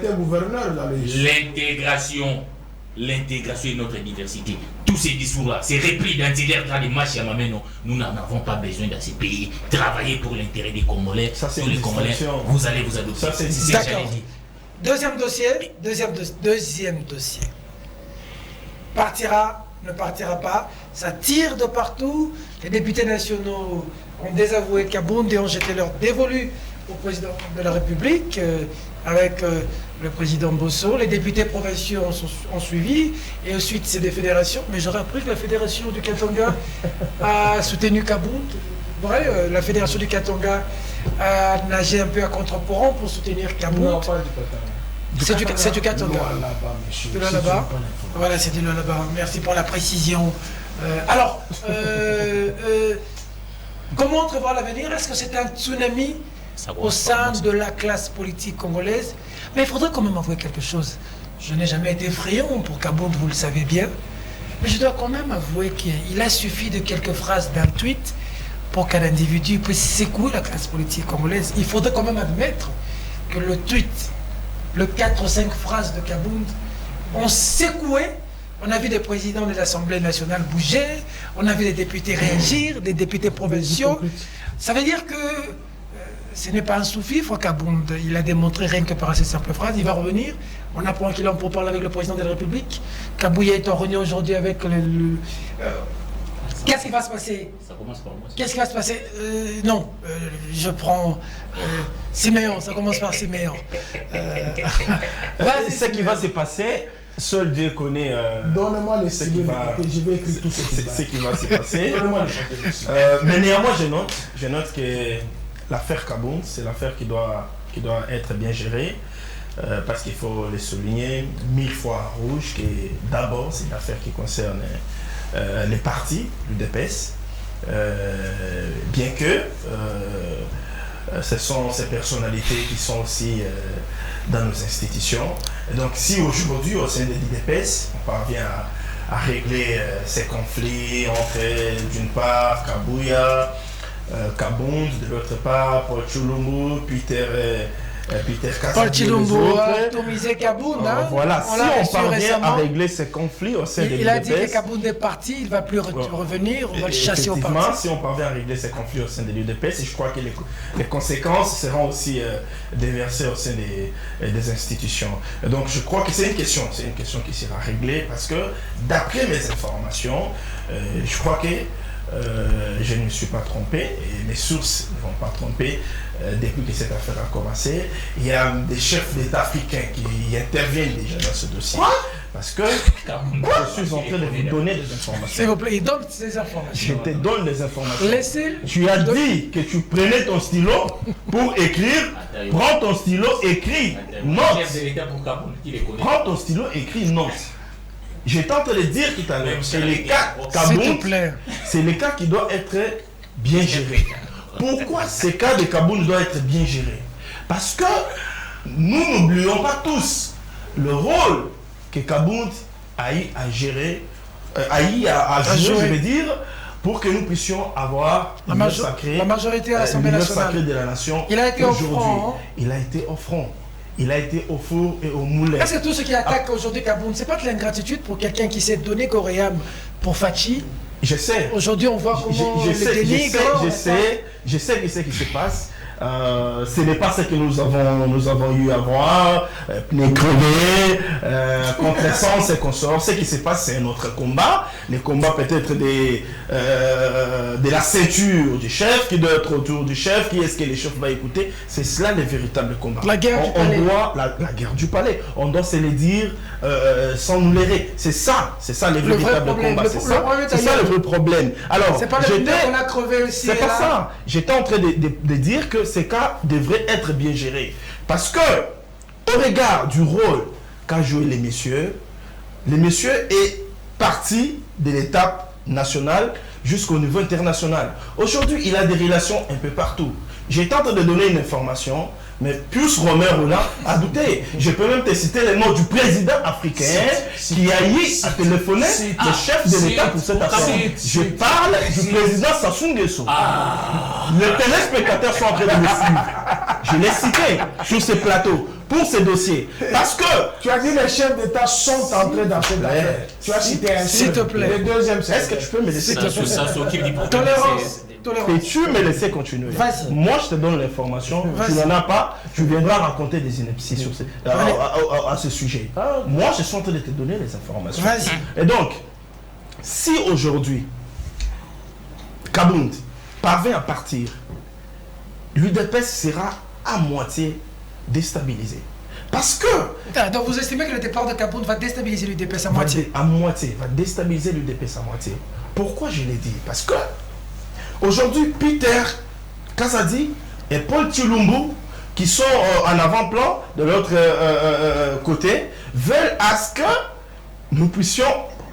L'intégration est notre diversité. Tous ces discours-là, ces replis d'antillaires dans les matchs à Mameno, nous n'en avons pas besoin dans ces pays. Travailler pour l'intérêt des Congolais, pour les Congolais, vous allez vous adopter. Ça, c'est d'accord. Deuxième dossier. Partira, ne partira pas. Ça tire de partout. Les députés nationaux ont désavoué Kabound et ont jeté leur dévolu au président de la République avec le président Bosso. Les députés provinciaux ont suivi et ensuite c'est des fédérations. Mais j'aurais appris que la fédération du Katanga a soutenu Kabound. Ouais, la fédération du Katanga a nagé un peu à contre-courant pour soutenir Kabound. C'est du Katanga. De là-bas. Voilà, c'est de là-bas. Merci pour la précision. Alors, comment entrevoir l'avenir? Est-ce que c'est un tsunami au sein de la classe politique congolaise? Mais il faudrait quand même avouer quelque chose. Je n'ai jamais été friand pour Kabound, vous le savez bien. Mais je dois quand même avouer qu'il a suffi de quelques phrases d'un tweet pour qu'un individu puisse secouer la classe politique congolaise. Il faudrait quand même admettre que le tweet, le 4 ou 5 phrases de Kabound ont secoué. On a vu des présidents de l'Assemblée nationale bouger, on a vu des députés réagir, des députés provinciaux. Ça veut dire que ce n'est pas un sous-fifre, Kabound. Il a démontré rien que par ces simples phrases. Il va revenir. On apprend qu'il est en pourparlers avec le président de la République. Kabouya est en réunion aujourd'hui avec Qu'est-ce qui va se passer? Ça commence par moi. Qu'est-ce qui va se passer? Non, je prends Siméon, ça commence par Siméon. Ce qui va se passer, seul Dieu connaît. Donne-moi les ce stylos, qui va- je vais écrire tout ce qui va se passer. Donne-moi les stylos. Mais néanmoins, je note que l'affaire Kabound, c'est l'affaire qui doit être bien gérée. Parce qu'il faut le souligner 1000 fois rouge, que d'abord c'est une affaire qui concerne les partis, l'UDPS, bien que ce sont ces personnalités qui sont aussi dans nos institutions. Et donc si aujourd'hui au sein de l'UDPS, on parvient à régler ces conflits entre d'une part Kabouya, Kabound, de l'autre part Paul Tshilombo, Peter Kassadi, Paul Tshilombo a atomisé Kabound. Voilà, On si l'a on reçu parvient récemment. à régler ces conflits au sein de Il a dit que l'UDPS, Kabound est parti, il ne va plus revenir, on va le chasser au effectivement, parti. si on parvient à régler ces conflits au sein de l'UDPS, je crois que les conséquences seront aussi déversées au sein des institutions. Et donc je crois que c'est une question qui sera réglée parce que d'après mes informations, je crois que je ne me suis pas trompé et mes sources ne vont pas tromper. Depuis que cette affaire a commencé, il y a des chefs d'État africains qui interviennent déjà dans ce dossier. Parce que je suis en train de vous donner des S'il informations. vous plaît, il donne ces informations. Je te donne des informations. Laissez. Tu as dit que tu prenais ton stylo pour écrire. Prends ton stylo, écris, note. Chef de l'État pour Kabound, qui les connaît. Prends ton stylo, écris, note. J'étais en train de dire tout à l'heure, c'est le cas S'il te Kabound, plaît. c'est le cas qui doit être bien géré. Pourquoi ces cas de Kabound doivent être bien gérés? Parce que nous n'oublions pas tous le rôle que Kabound a eu à gérer, à jouer, je veux dire, pour que nous puissions avoir La majorité à l'Assemblée nationale. sacré de la nation. Il a été au front, aujourd'hui. hein. Il a été au front. Il a été au four et au moulin. Est-ce que tous ceux qui attaquent aujourd'hui Kabound, c'est pas de l'ingratitude pour quelqu'un qui s'est donné Coréam pour Fachi? Je sais. Aujourd'hui, on voit comment le dénigre. Je sais ce qui se passe. Ce n'est pas ce que nous avons eu à voir, pneus crevés, contresens et consorts. Ce qui se passe, c'est notre combat. Le combat peut-être de la ceinture du chef, qui doit être autour du chef, qui est-ce que le chef va écouter. C'est cela le véritable combat. La guerre du palais. La guerre du palais. On doit se le dire sans nous leurrer. C'est ça le véritable combat. C'est ça le vrai problème. Alors, c'est pas le pneu qu'on a crevé aussi. C'est pas ça. J'étais en train de dire que ces cas devraient être bien gérés. Parce que, au regard du rôle qu'a joué les messieurs est parti de l'étape nationale jusqu'au niveau international. Aujourd'hui, il a des relations un peu partout. J'étais en train de donner une information, mais Pius Romer a douté. Je peux même te citer le nom du président africain qui a eu à téléphoner le chef de l'État pour cette affaire. Je parle du président Sassou Nguesso. Les téléspectateurs sont en train de me suivre. Je l'ai cité sur ce plateau pour ce dossier. Parce que tu as dit les chefs d'État sont entrés dans cette affaire. Tu as cité un s'il te plaît. Le deuxième, est-ce que tu peux me laisser Ça s'occupe du problème. Et tu me laisser continuer. Moi, je te donne l'information. Tu n'en as pas. Tu viendras raconter des inepties sur à ce sujet. Moi, je suis en train de te donner les informations. Et donc, si aujourd'hui, Kabound parvient à partir, l'UDPS sera à moitié déstabilisé. Parce que... Donc vous estimez que le départ de Kabound va déstabiliser l'UDPS à moitié? À moitié, va déstabiliser l'UDPS à moitié. Pourquoi je l'ai dit? Parce que aujourd'hui, Peter Kassadi et Paul Tshilombo, qui sont en avant-plan de l'autre côté, veulent à ce que nous puissions,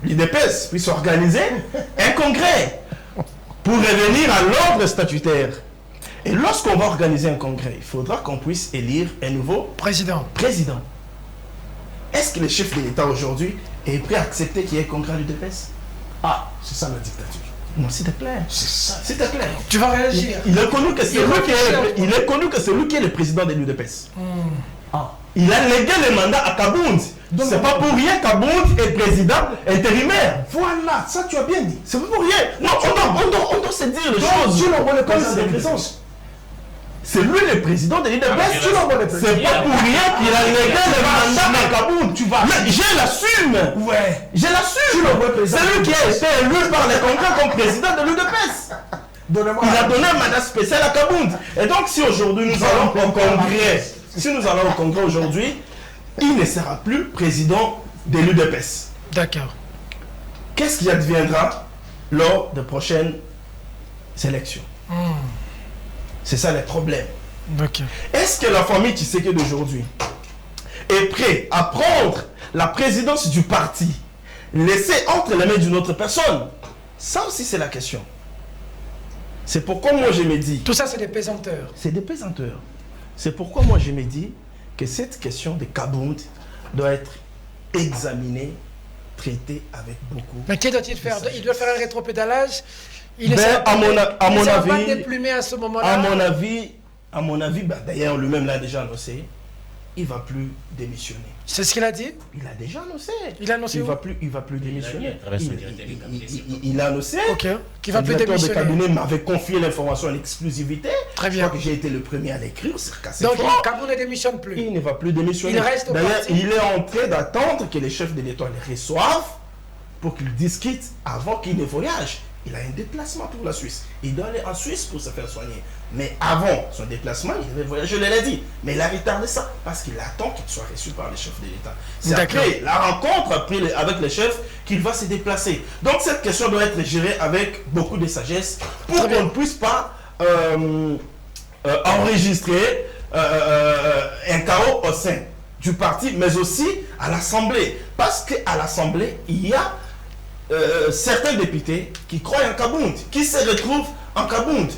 l'UDPS puisse organiser un congrès pour revenir à l'ordre statutaire. Et lorsqu'on va organiser un congrès, il faudra qu'on puisse élire un nouveau président. Est-ce que le chef de l'État aujourd'hui est prêt à accepter qu'il y ait un congrès à l'UDPS? Ah, c'est ça la dictature. Non, s'il te plaît. C'est ça. S'il te plaît. Tu vas réagir. Il est connu que c'est lui qui est le président de l'UDPS. Il a légué le mandat à Kabound. C'est pas pour rien Kabound est président intérimaire. Voilà, ça tu as bien dit. C'est pas pour rien. Non, on doit se dire les choses. Tu le reconnais comme sa présence. C'est lui le président de l'UDPS. C'est pas pour rien qu'il a réglé le mandat à Kabound. Je l'assume. Ouais. Je l'assume. C'est lui qui a été élu par les congrès comme président de l'UDPS. Il a donné un mandat spécial à Kabound. Et donc, si aujourd'hui nous allons au congrès, aujourd'hui, il ne sera plus président de l'UDPS. D'accord. Qu'est-ce qui adviendra lors des prochaines élections? C'est ça le problème. Okay. Est-ce que la famille Tshisekedi d'aujourd'hui est prête à prendre la présidence du parti, laisser entre les mains d'une autre personne? Ça aussi, c'est la question. C'est pourquoi moi je me dis... Tout ça, c'est des pesanteurs. C'est des pesanteurs. C'est pourquoi moi je me dis que cette question de Kabound doit être examinée, traitée avec beaucoup... Mais qu'est-ce qu'il faire? Il doit faire un rétropédalage. Il à mon avis, pas déplumé à ce moment-là. À mon avis, d'ailleurs lui-même l'a déjà annoncé, il ne va plus démissionner. C'est ce qu'il a dit? Il a déjà annoncé. Il a annoncé il va plus démissionner. Il a annoncé. Ok. Qu'il va plus démissionner. Le directeur de cabinet m'avait confié l'information en exclusivité. Très bien. Je crois que j'ai été le premier à l'écrire. Donc Kabound ne démissionne plus. Il ne va plus démissionner. Il reste au D'ailleurs, parti. il est en train d'attendre que les chefs de l'État les reçoivent pour qu'ils discutent avant qu'il ne voyage. Il a un déplacement pour la Suisse. Il doit aller en Suisse pour se faire soigner. Mais avant son déplacement, il devait voyager, je l'ai dit. Mais il a retardé ça parce qu'il attend qu'il soit reçu par les chefs de l'État. C'est après la rencontre avec les chefs qu'il va se déplacer. Donc cette question doit être gérée avec beaucoup de sagesse pour qu'on ne puisse pas enregistrer un chaos au sein du parti, mais aussi à l'Assemblée. Parce qu'à l'Assemblée, il y a certains députés qui croient en Kabound, qui se retrouvent en Kabound.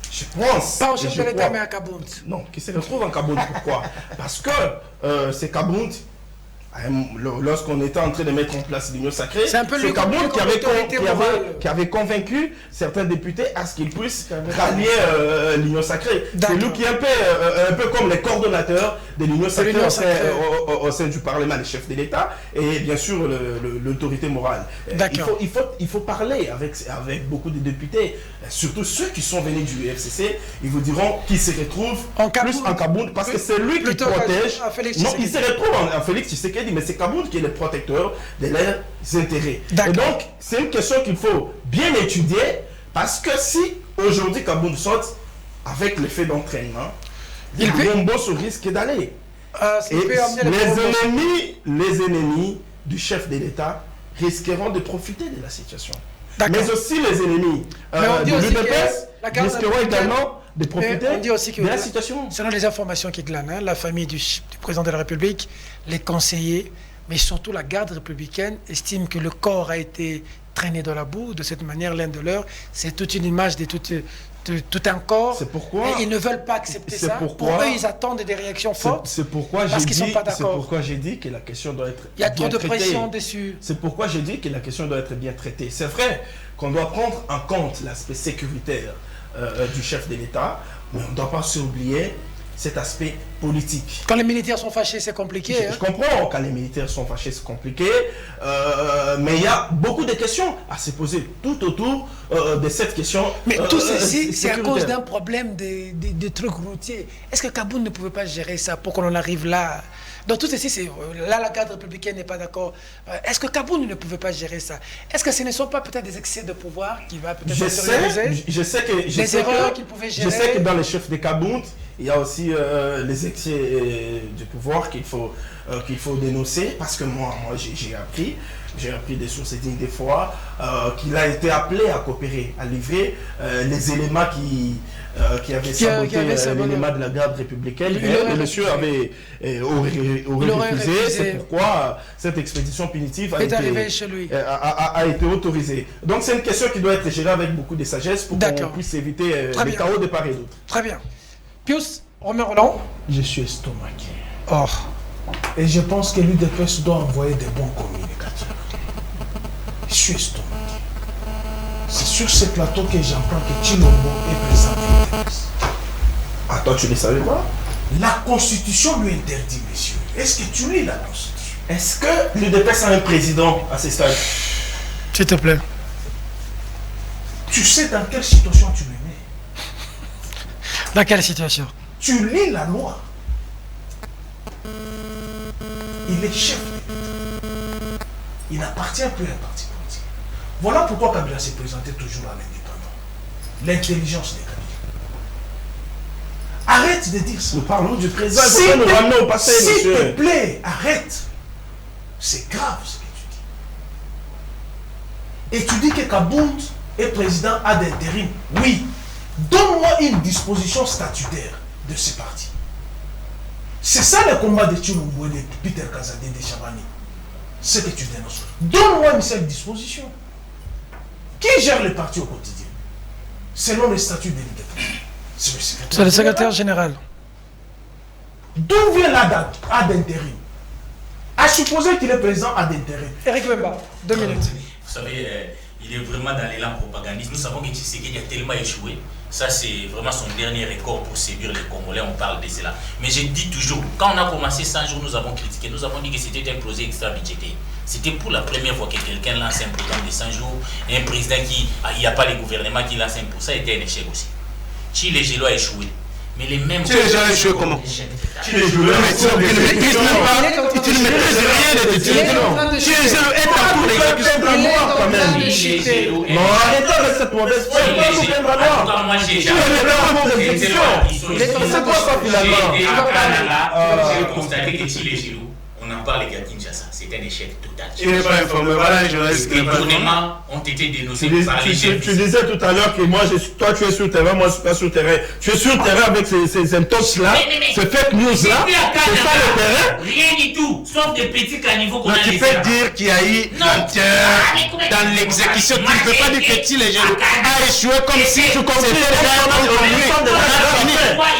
Je pense. Pas au chef de l'État, mais à Kabound. Non, qui se retrouvent en Kabound. Pourquoi? Parce que c'est Kabound. Lorsqu'on était en train de mettre en place l'Union sacrée, c'est un peu le Kabound qui avait convaincu certains députés à ce qu'ils puissent rallier l'Union sacrée. C'est lui qui est un peu comme les coordonnateurs de l'Union sacrée au sein du Parlement, les chefs de l'État et bien sûr l'autorité morale. Il faut parler avec beaucoup de députés, surtout ceux qui sont venus du FCC, ils vous diront qu'ils se retrouvent plus en Kabound parce que c'est lui qui protège. Non, il se retrouve en Félix Tshisekedi, mais c'est Kabound qui est le protecteur de leurs intérêts. Et donc, c'est une question qu'il faut bien étudier parce que si aujourd'hui Kabound saute avec l'effet d'entraînement, il Bomboss risque d'aller. Les ennemis du chef de l'État risqueront de profiter de la situation. Mais aussi les ennemis de l'UDPS risqueront également de profiter de la situation. Selon les informations qui glanent, la famille du président de la République, les conseillers, mais surtout la garde républicaine, estiment que le corps a été traîné dans la boue. De cette manière, l'un de leurs, c'est toute une image de tout un corps. C'est pourquoi et ils ne veulent pas accepter ça. Pour eux, ils attendent des réactions fortes. C'est pourquoi j'ai dit que la question doit être Il y a trop de pression dessus. C'est pourquoi j'ai dit que la question doit être bien traitée. C'est vrai qu'on doit prendre en compte l'aspect sécuritaire du chef de l'État, mais on ne doit pas s'oublier cet aspect politique. Quand les militaires sont fâchés, c'est compliqué. Je comprends, quand les militaires sont fâchés, c'est compliqué, mais il y a beaucoup de questions à se poser tout autour de cette question. Mais tout ceci, c'est à cause d'un problème de trucs routiers. Est-ce que Kabound ne pouvait pas gérer ça pour qu'on en arrive là? Donc tout ceci, c'est là la garde républicaine n'est pas d'accord. Est-ce que Kabound ne pouvait pas gérer ça? Est-ce que ce ne sont pas peut-être des excès de pouvoir qui va peut-être se réaliser? Je sais qu'il pouvait gérer. Je sais que dans les chefs de Kabound, il y a aussi les excès du pouvoir qu'il faut dénoncer, parce que moi j'ai appris des sources dignes des fois qu'il a été appelé à coopérer, à livrer les éléments qui avaient saboté l'élément de la garde républicaine. Le monsieur aurait refusé. C'est pourquoi cette expédition punitive a été autorisée. Donc c'est une question qui doit être gérée avec beaucoup de sagesse pour qu'on puisse éviter les chaos de part et d'autre. Très bien. Pius, Romain Roland. Je suis estomaqué. Or. Et je pense que l'UDPS doit envoyer des bons communicateurs. Je suis estomaqué. C'est sur ce plateau que j'apprends que Tshilombo est président de l'UDPS. Attends, tu ne savais pas? La Constitution lui interdit, monsieur. Est-ce que tu lis la Constitution? Est-ce que l'UDPS a un président à ce stade? S'il te plaît. Tu sais dans quelle situation tu me mets? Dans quelle situation? Tu lis la loi. Il est chef de l'État. Il n'appartient plus à un parti politique. Voilà pourquoi Kabila s'est présenté toujours à l'indépendant. L'intelligence des Kabila. Arrête de dire ça. Nous parlons du président. S'il Il faut nous ramener au passé, monsieur. te plaît, arrête. C'est grave ce que tu dis. Et tu dis que Kabound est président ad intérim. Oui. Donne-moi une disposition statutaire de ce parti. C'est ça le combat de Tchilombo, de Peter Kazade, de Chabani. Ce que tu dénonces. Donne-moi une seule disposition. Qui gère le parti au quotidien? Selon les statuts de l'État. C'est le secrétaire général. D'où vient l'ad intérim? À supposer qu'il est président ad intérim. Eric Wemba, 2 minutes. Vous savez, il est vraiment dans l'élan propagandiste. Nous savons que Tshisekedi a tellement échoué. Ça, c'est vraiment son dernier record pour séduire les Congolais. On parle de cela. Mais je dis toujours, quand on a commencé 100 jours, nous avons critiqué. Nous avons dit que c'était un projet extra-budgétaire. C'était pour la première fois que quelqu'un lance un programme de 100 jours. Et un président qui... Il n'y a pas le gouvernement qui lance un pour ça. C'était un échec aussi. Chile Gélo a échoué. Mais les mêmes... Chile Gélo a échoué comment? Chile Gélo a échoué. Tu ne maîtrises rien de Chile Gélo. Chile Gélo est en cours d'exécution de la loi quand même. Non, arrêtez avec cette mauvaise foi. Moi, j'ai C'est quoi ça finalement? J'étais à Canada, j'ai constaté que Chile Gélo, on en parle qu'à Kinshasa, c'est un échec total. Il n'est pas informé, voilà un journaliste qui Les n'est pas informé. tournements ont été dénoncés par les Tu jeunes. disais tout à l'heure que moi, toi tu es sur le terrain, moi je suis pas sur le terrain. Tu es sur le terrain avec ces intox-là, ces fake news-là. C'est ça le terrain? Rien du tout, sauf des petits caniveaux qu'on a Tu laissés peux là. dire qu'il y a eu lenteur dans l'exécution. Tu ne peux pas dire que Chile Gélo a échoué comme si c'était Pourquoi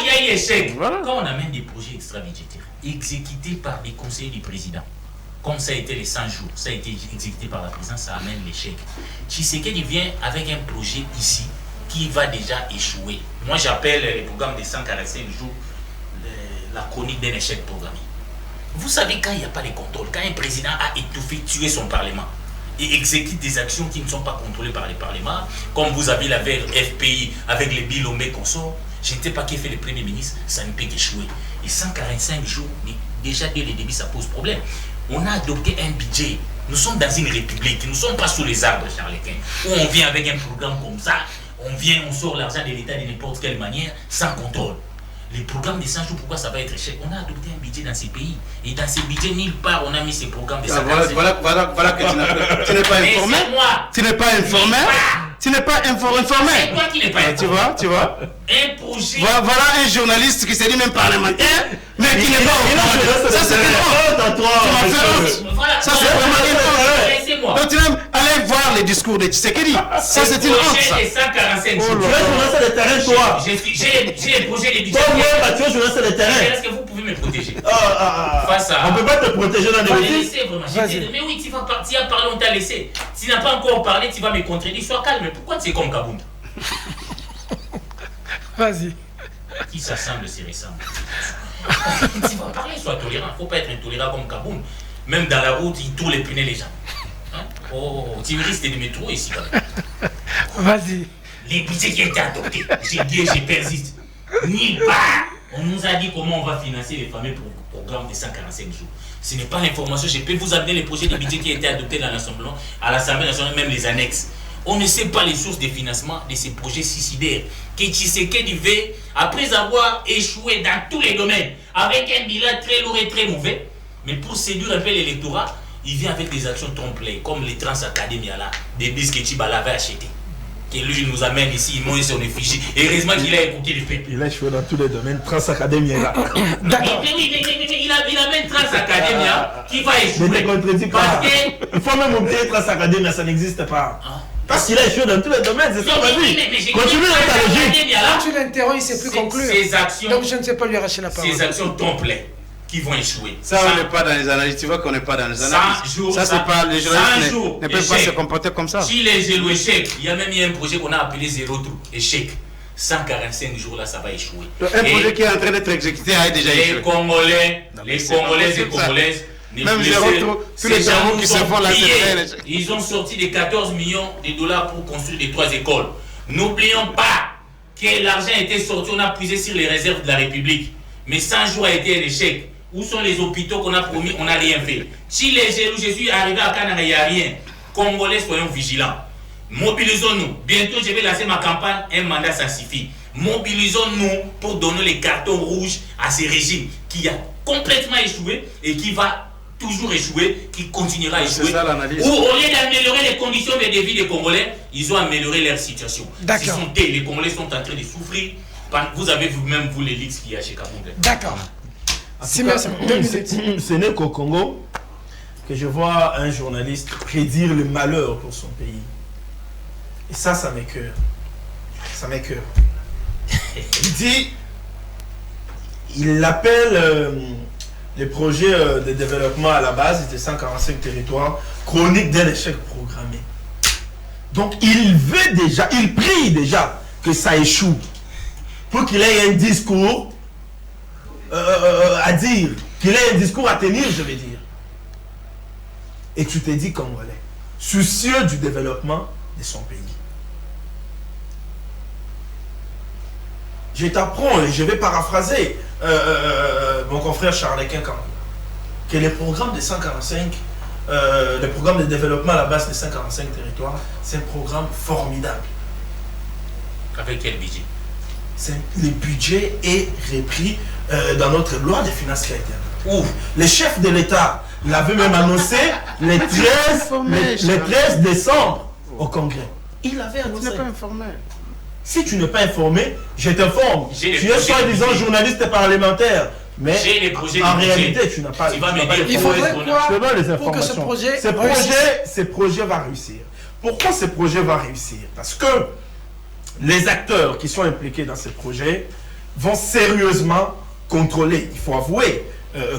il y a eu échec? Quand on amène des projets extra-budgétaires exécutés par des conseillers du président, comme ça a été les 100 jours, ça a été exécuté par la présidence, ça amène l'échec. Tshisekedi vient avec un projet ici qui va déjà échouer. Moi j'appelle le programme des 145 jours la chronique d'un échec programmé. Vous savez, quand il n'y a pas de contrôle, quand un président a étouffé, tué son parlement et exécute des actions qui ne sont pas contrôlées par le parlement, comme vous avez la vers FPI avec les Bilomé qu'on sort, je ne sais pas qui fait le Premier ministre, ça ne peut qu'échouer. Et 145 jours, mais déjà dès le début, ça pose problème. On a adopté un budget. Nous sommes dans une république. Nous ne sommes pas sous les arbres, Charlequin, où on vient avec un programme comme ça. On vient, on sort l'argent de l'État de n'importe quelle manière, sans contrôle. Les programmes de 100 jours, pourquoi ça va être échec? On a adopté un budget dans ces pays. Et dans ces budgets, nulle part, on a mis ces programmes de 100 jours. Voilà que tu n'es pas informé. Tu n'es pas informé. Tu n'es pas informé. C'est toi qui n'es pas informé. Tu vois. Un projet. Voilà un journaliste qui s'est dit même parlementaire, mais qui n'est pas informé. Ça, c'est une honte. Voilà. Ça, c'est vraiment une honte. Laissez-moi. Donc, tu vas aller voir les discours de Tshisekedi. Ça, c'est une honte, ça. Projet des 145 jours. Tu es journaliste de terrain, toi. J'ai le projet des budgets. Toi, tu es journaliste de terrain. Est-ce que vous pouvez me protéger? Face à... On ne peut pas te protéger dans les métiers. Mais oui, tu as parlé, on t'a laissé. Tu n'as pas encore parlé, tu vas me contredire. Sois calme. Pourquoi tu es comme Kabound? Vas-y. Qui s'assemble, c'est récent. Tu vas parler, sois tolérant. Il ne faut pas être intolérant comme Kabound. Même dans la route, il tourne les pneus les gens. Hein? Oh, tu risques de me trouver ici quand même. Vas-y. Les budgets qui ont été adoptés, j'ai dit et je persiste. Nulle part. On nous a dit comment on va financer les fameux programmes de 145 jours. Ce n'est pas l'information. Je peux vous amener les projets de budget qui ont été adoptés dans l'Assemblée, à l'Assemblée nationale, même les annexes. On ne sait pas les sources de financement de ces projets suicidaires. Que Tshisekedi veut, après avoir échoué dans tous les domaines, avec un bilan très lourd et très mauvais, mais pour séduire un peu l'électorat, il vient avec des actions trompe-l'œil, comme les Trans-Académia là, des bis que Tchibala avait achetés. Que lui il nous amène ici, il monte son effigie. Et heureusement qu'il a écouté le peuple. Il a échoué dans tous les domaines, Trans-Académia là. D'accord. Mais il amène Trans-Académia qui va échouer. Ne te contredis pas. Il faut même oublier Trans-Académia, ça n'existe pas. Parce qu'il a échoué dans tous les domaines, c'est ça, vas-y. Continue dans ta logique. Quand tu l'interromps, il ne sait plus conclure. Ces actions, donc je ne sais pas lui arracher la parole. Ces actions trompe-l'œil qui vont échouer. Ça, on n'est pas dans les analyses. Tu vois qu'on n'est pas dans les analyses. Ça, c'est pas les journalistes ne peuvent pas se comporter comme ça. Si les Gélo échec, il y a même eu un projet qu'on a appelé Zéro Trou. Échec. 145 jours là, ça va échouer. Un projet qui est en train d'être exécuté a déjà échoué. Les Congolais et Congolaises. Même les retours, tous les cerveaux qui se font là, ils ont sorti des 14 millions de dollars pour construire des 3 écoles. N'oublions pas que l'argent était sorti, on a puisé sur les réserves de la République. Mais 100 jours a été un échec. Où sont les hôpitaux qu'on a promis? On n'a rien fait. Si les jaloux, je suis arrivé à Canada, il n'y a rien. Congolais, soyons vigilants. Mobilisons-nous. Bientôt, je vais lancer ma campagne. Un mandat, ça suffit. Mobilisons-nous pour donner les cartons rouges à ces régimes qui a complètement échoué et qui va toujours échouer, qui continuera à échouer. C'est ça l'analyse. Ou au lieu d'améliorer les conditions de vie des Congolais, ils ont amélioré leur situation. Les Congolais sont en train de souffrir. Vous avez vous-même, vous, les leaks qu'il y a chez Kabonde. D'accord. Ce n'est qu'au Congo que je vois un journaliste prédire le malheur pour son pays. Et ça m'écoeure. Ça m'écoeure. Il dit, il appelle les projets de développement à la base de 145 territoires chroniques d'un échec programmé. Donc il veut déjà, il prie déjà que ça échoue pour qu'il ait un discours à dire, qu'il ait un discours à tenir, je vais dire. Et tu te dis Congolais, soucieux du développement de son pays. Je t'apprends et je vais paraphraser mon confrère Charles Quincan, que les programmes de 145, le programme de développement à la base de 145 territoires, c'est un programme formidable. Avec quel budget? Le budget est repris dans notre loi de finances chrétiennes. Où le chef de l'État l'avait même annoncé le 13 décembre au Congrès. Il l'avait annoncé. Tu n'es pas informé. Si tu n'es pas informé, je t'informe. Tu es soi-disant journaliste parlementaire. Mais en réalité, tu n'as pas. Tu vas me dire, il faudrait quoi les pour que ce projet ce projet va réussir. Pourquoi ce projet va réussir? Parce que les acteurs qui sont impliqués dans ce projet vont sérieusement contrôler. Il faut avouer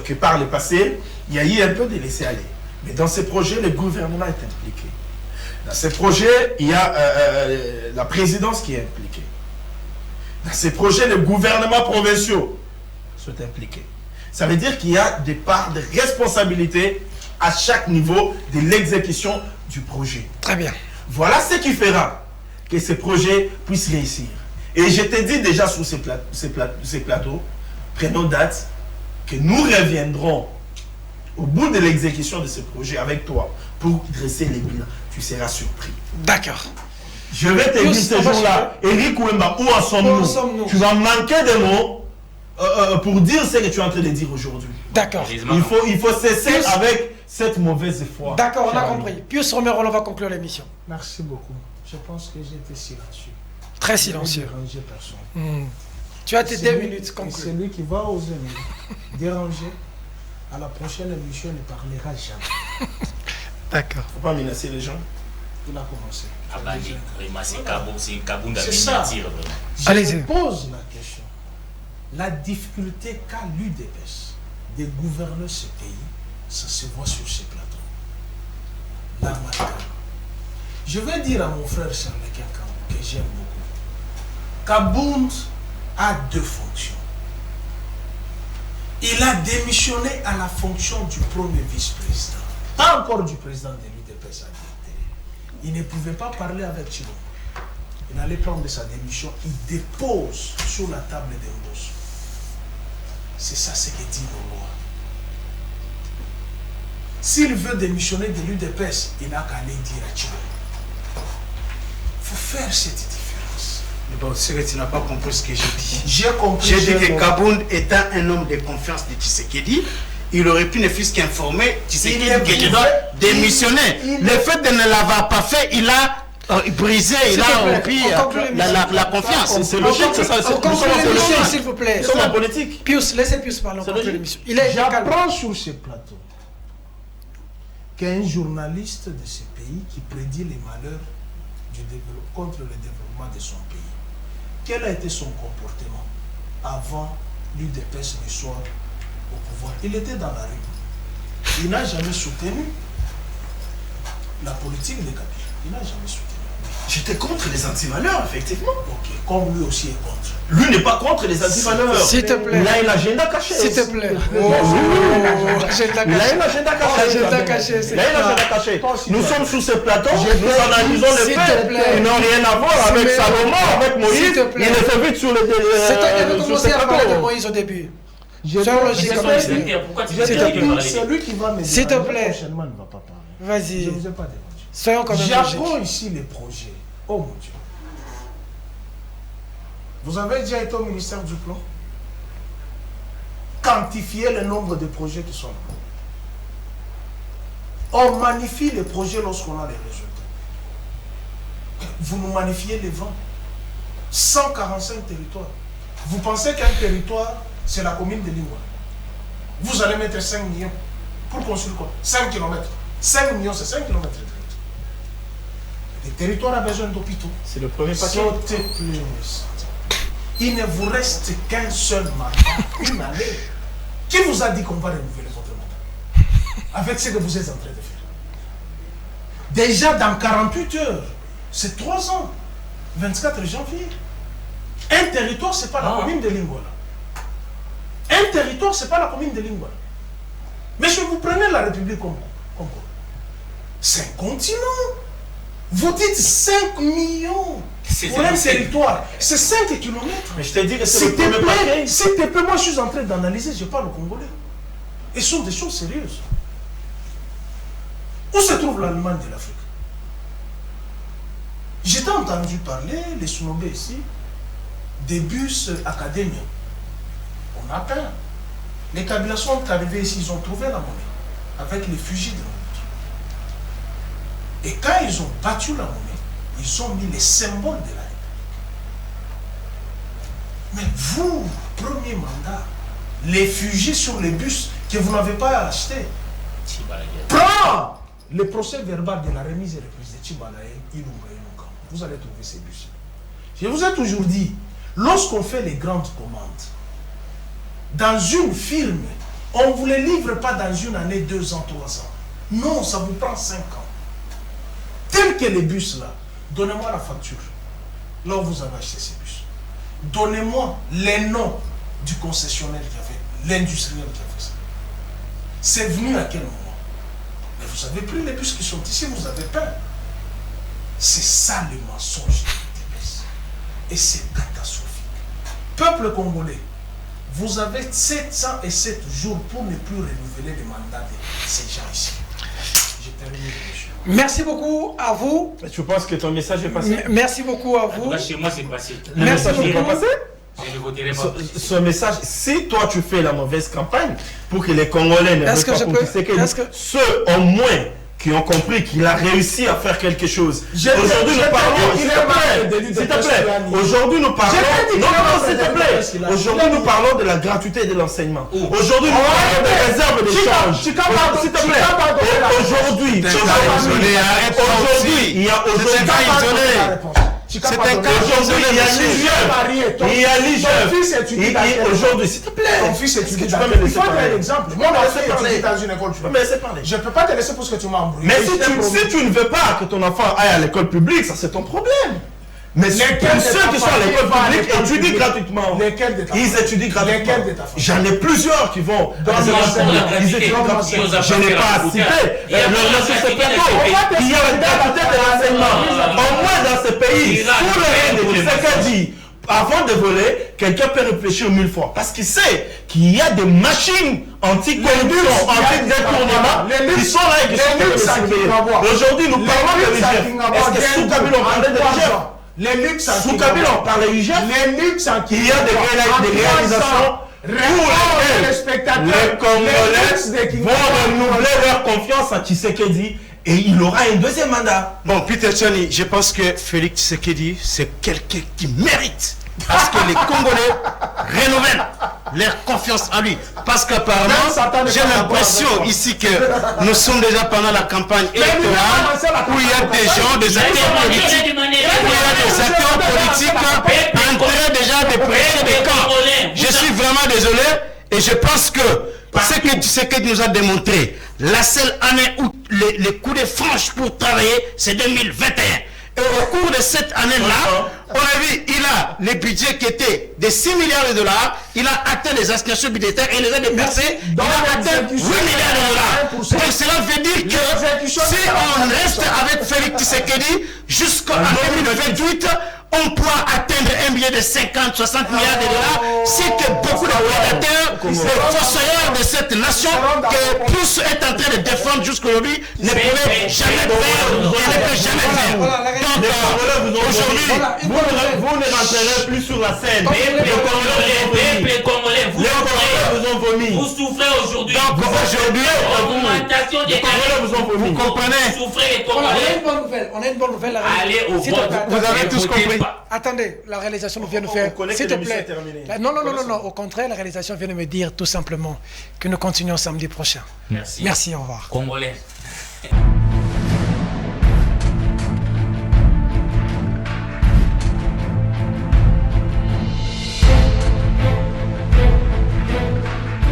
que par le passé, il y a eu un peu de laisser-aller. Mais dans ce projet, le gouvernement est impliqué. Dans ce projet, il y a la présidence qui est impliquée. Dans ces projets, les gouvernements provinciaux sont impliqués. Ça veut dire qu'il y a des parts de responsabilité à chaque niveau de l'exécution du projet. Très bien. Voilà ce qui fera que ce projet puisse réussir. Et je te dis déjà sur ces plateaux, prenons date, que nous reviendrons au bout de l'exécution de ce projet avec toi pour dresser les bilans. Tu seras surpris. D'accord. Je vais te dire ce jour-là, Eric Ouemba, où en sommes-nous? Tu vas manquer de mots pour dire ce que tu es en train de dire aujourd'hui. D'accord. Il faut cesser avec cette mauvaise foi. D'accord, on a compris. Pius Romero, on va conclure l'émission. Merci beaucoup. Je pense que j'ai été silencieux. Très silencieux. Je n'ai dérangé personne. Tu as tes 2 minutes conclues. Celui qui va oser me déranger, à la prochaine émission, ne parlera jamais. D'accord. Faut pas menacer les gens. Il a commencé. C'est ça. Allez-y. Je pose la question. La difficulté qu'a l'UDPS de gouverner ce pays, ça se voit sur ces plateaux. La matière. Je vais dire à mon frère Charles Quincan, que j'aime beaucoup. Kabund a 2 fonctions. Il a démissionné à la fonction du premier vice-président. Pas encore du président de l'UDPS à l'intérieur. Il ne pouvait pas parler avec Chilombo. Il allait prendre sa démission. Il dépose sur la table d'embauche. C'est ça ce que dit nos lois. S'il veut démissionner de l'UDPS, il n'a qu'à aller dire à Chilombo. Il faut faire cette différence. Bon, c'est que tu n'as pas compris ce que j'ai dit. J'ai compris. J'ai dit que Kabund étant un homme de confiance de Tshisekedi, il aurait pu ne fût qu'informer Tshisekedi que tu dois démissionner. Le fait de ne l'avoir pas fait, il a brisé, il a repris la confiance. C'est logique, c'est ça. S'il vous plaît. C'est la politique. Pius, laissez Pius parler. L'émission. J'apprends sur ce plateau qu'un journaliste de ce pays qui prédit les malheurs contre le développement de son pays. Quel a été son comportement avant l'UDPS ne soit au pouvoir? Il était dans la rue. Il n'a jamais soutenu la politique de Kabila. Il n'a jamais soutenu. J'étais contre les antivaleurs, effectivement. Ok, comme lui aussi est contre. Lui n'est pas contre les antivaleurs. S'il te plaît. Il a un agenda caché. S'il te plaît. Il a un agenda caché. Il a un agenda caché. Nous sommes sous ce plateau, nous analysons les faits. Ils n'ont rien à voir avec Salomon, avec Moïse. Il est vite sur le C'est toi qui avais commencé à parler de Moïse au début. Soyons logiques comme ça. Pourquoi tu S'il te plaît. C'est lui qui va me S'il te plaît. Prochainement, il ne va pas parler. Vas-y. Je ne vous ai pas dérangé. Soyons quand même J'apprends logiques. ici les projets. Oh mon Dieu. Vous avez déjà été au ministère du Plan? Quantifiez le nombre de projets qui sont là. On magnifie les projets lorsqu'on a les résultats. Vous nous magnifiez les vents. 145 territoires. Vous pensez qu'un territoire, c'est la commune de Lingua. Vous allez mettre 5 millions pour construire quoi? 5 km. 5 millions, c'est 5 km de territoire. Le territoire a besoin d'hôpitaux. C'est le premier paquet. Sautez plus. Il ne vous reste qu'un seul mandat, une année. Qui vous a dit qu'on va renouveler votre mandat? Avec ce que vous êtes en train de faire. Déjà dans 48 heures, c'est 3 ans. 24 janvier. Un territoire, ce n'est pas la commune de Lingua. Un territoire, ce n'est pas la commune de Lingua. Mais si vous prenez la République comme c'est un continent. Vous dites 5 millions pour un territoire. C'est 5 kilomètres. Mais je t'ai dit que c'est S'il le te premier paquet. plaît, s'il te plaît, moi je suis en train d'analyser, je parle au Congolais. Et ce sont des choses sérieuses. Où se trouve l'Allemagne de l'Afrique? J'ai entendu parler, les Sounobé ici, des bus académiens. On a peur. Les Kabylas sont arrivés ici, ils ont trouvé la monnaie avec les fusils de la monnaie. Et quand ils ont battu la monnaie, ils ont mis les symboles de la République. Mais vous, premier mandat, les fusils sur les bus que vous n'avez pas achetés, prends le procès verbal de la remise et reprise de Chibalaye, Ilunga, Ilunga. Vous allez trouver ces bus. Je vous ai toujours dit, lorsqu'on fait les grandes commandes, dans une firme, on ne vous les livre pas dans une année, 2 ans, 3 ans. Non, ça vous prend 5 ans. Tels que les bus là, donnez-moi la facture. Là où vous avez acheté ces bus. Donnez-moi les noms du concessionnaire qui a fait, l'industriel qui a fait ça. C'est venu à quel moment? Mais vous avez pris les bus qui sont ici, vous avez peur. C'est ça le mensonge des bus. Et c'est catastrophique. Peuple congolais, vous avez 707 jours pour ne plus renouveler les mandats de ces gens ici. Je termine, monsieur. Merci beaucoup à vous. Tu penses que ton message est passé? Merci beaucoup à vous. Chez moi, c'est passé. Le message n'est pas passé? Je ne voterai pas. Ce message, si toi tu fais la mauvaise campagne pour que les Congolais ne votent pas pour Tshisekedi, ceux au moins qui ont compris qu'il a réussi à faire quelque chose. Aujourd'hui nous parlons, s'il te plaît, aujourd'hui nous parlons, non, s'il te plaît, aujourd'hui nous parlons de la gratuité de l'enseignement. Aujourd'hui nous parlons des réserves d'échange. S'il te plaît, aujourd'hui, il y a C'est un cas aujourd'hui, il y a l'IGF. Aujourd'hui, s'il te plaît. Ton fils étudie dans il faut donner un exemple. Mon enfant étudie dans une école publique. Je ne peux pas te laisser parce que tu m'as embrouillé. Mais si tu ne veux pas que ton enfant aille à l'école publique, ça c'est ton problème. Mais ceux qui sont à l'école publique étudient gratuitement. Ils étudient gratuitement. J'en ai plusieurs qui vont. Ils étudient gratuitement. Je n'ai pas à citer. Il y a la gratuité de l'enseignement. Au moins dans ce pays, pour le règne de Tshisekedi, avant de voler, quelqu'un peut réfléchir 1000 fois. Parce qu'il sait qu'il y a des machines anti-corruption, anti-détournement qui sont là et qui sont là de surveiller. Aujourd'hui, nous parlons de l'IGF. Est-ce que sous Kabila on parlait de l'IGF? Les luxes sous Kabila on parlait de l'IGF. Les luxes il y a des réalisations pour lesquelles les Congolais vont renouveler leur confiance à Tshisekedi. Et il aura un deuxième mandat. Bon, Peter Tchani, je pense que Félix Tshisekedi, c'est quelqu'un qui mérite. Parce que les Congolais renouvellent leur confiance en lui. Parce qu'apparemment, j'ai l'impression ici que nous sommes déjà pendant la campagne électorale où il y a des gens, des acteurs politiques, en train déjà de prêcher des camps. Je suis vraiment désolé et je pense que ce que Tshisekedi nous a démontré, la seule année où les coups de franche pour travailler, c'est 2021. Et au cours de cette année-là, on a vu, il a les budgets qui étaient de 6 milliards de dollars, il a atteint les asignations budgétaires et les a dépensés, il a atteint 8 milliards de dollars. Donc cela veut dire que si on reste avec Félix Tshisekedi jusqu'en 2028, on pourra atteindre un billet de 50, 60 milliards de dollars. C'est que beaucoup de prédateurs, les fossoyeurs de cette nation que tous est en train de défendre jusqu'aujourd'hui ne pouvaient jamais faire et ne peuvent jamais faire. Donc aujourd'hui, vous ne rentrerez plus sur la scène. Les Congolais, vous souffrez aujourd'hui. Donc aujourd'hui, augmentation des tarifs. vous comprenez. Vous souffrez les Voilà, Congolais. on a une bonne nouvelle. Allez au S'il te vote. plaît, Vous avez tous compris. Attendez, la réalisation vient de faire. connaît S'il que te l'émission plaît. est terminée. Non. Au contraire, la réalisation vient de me dire tout simplement que nous continuons samedi prochain. Merci. Merci, au revoir. Congolais.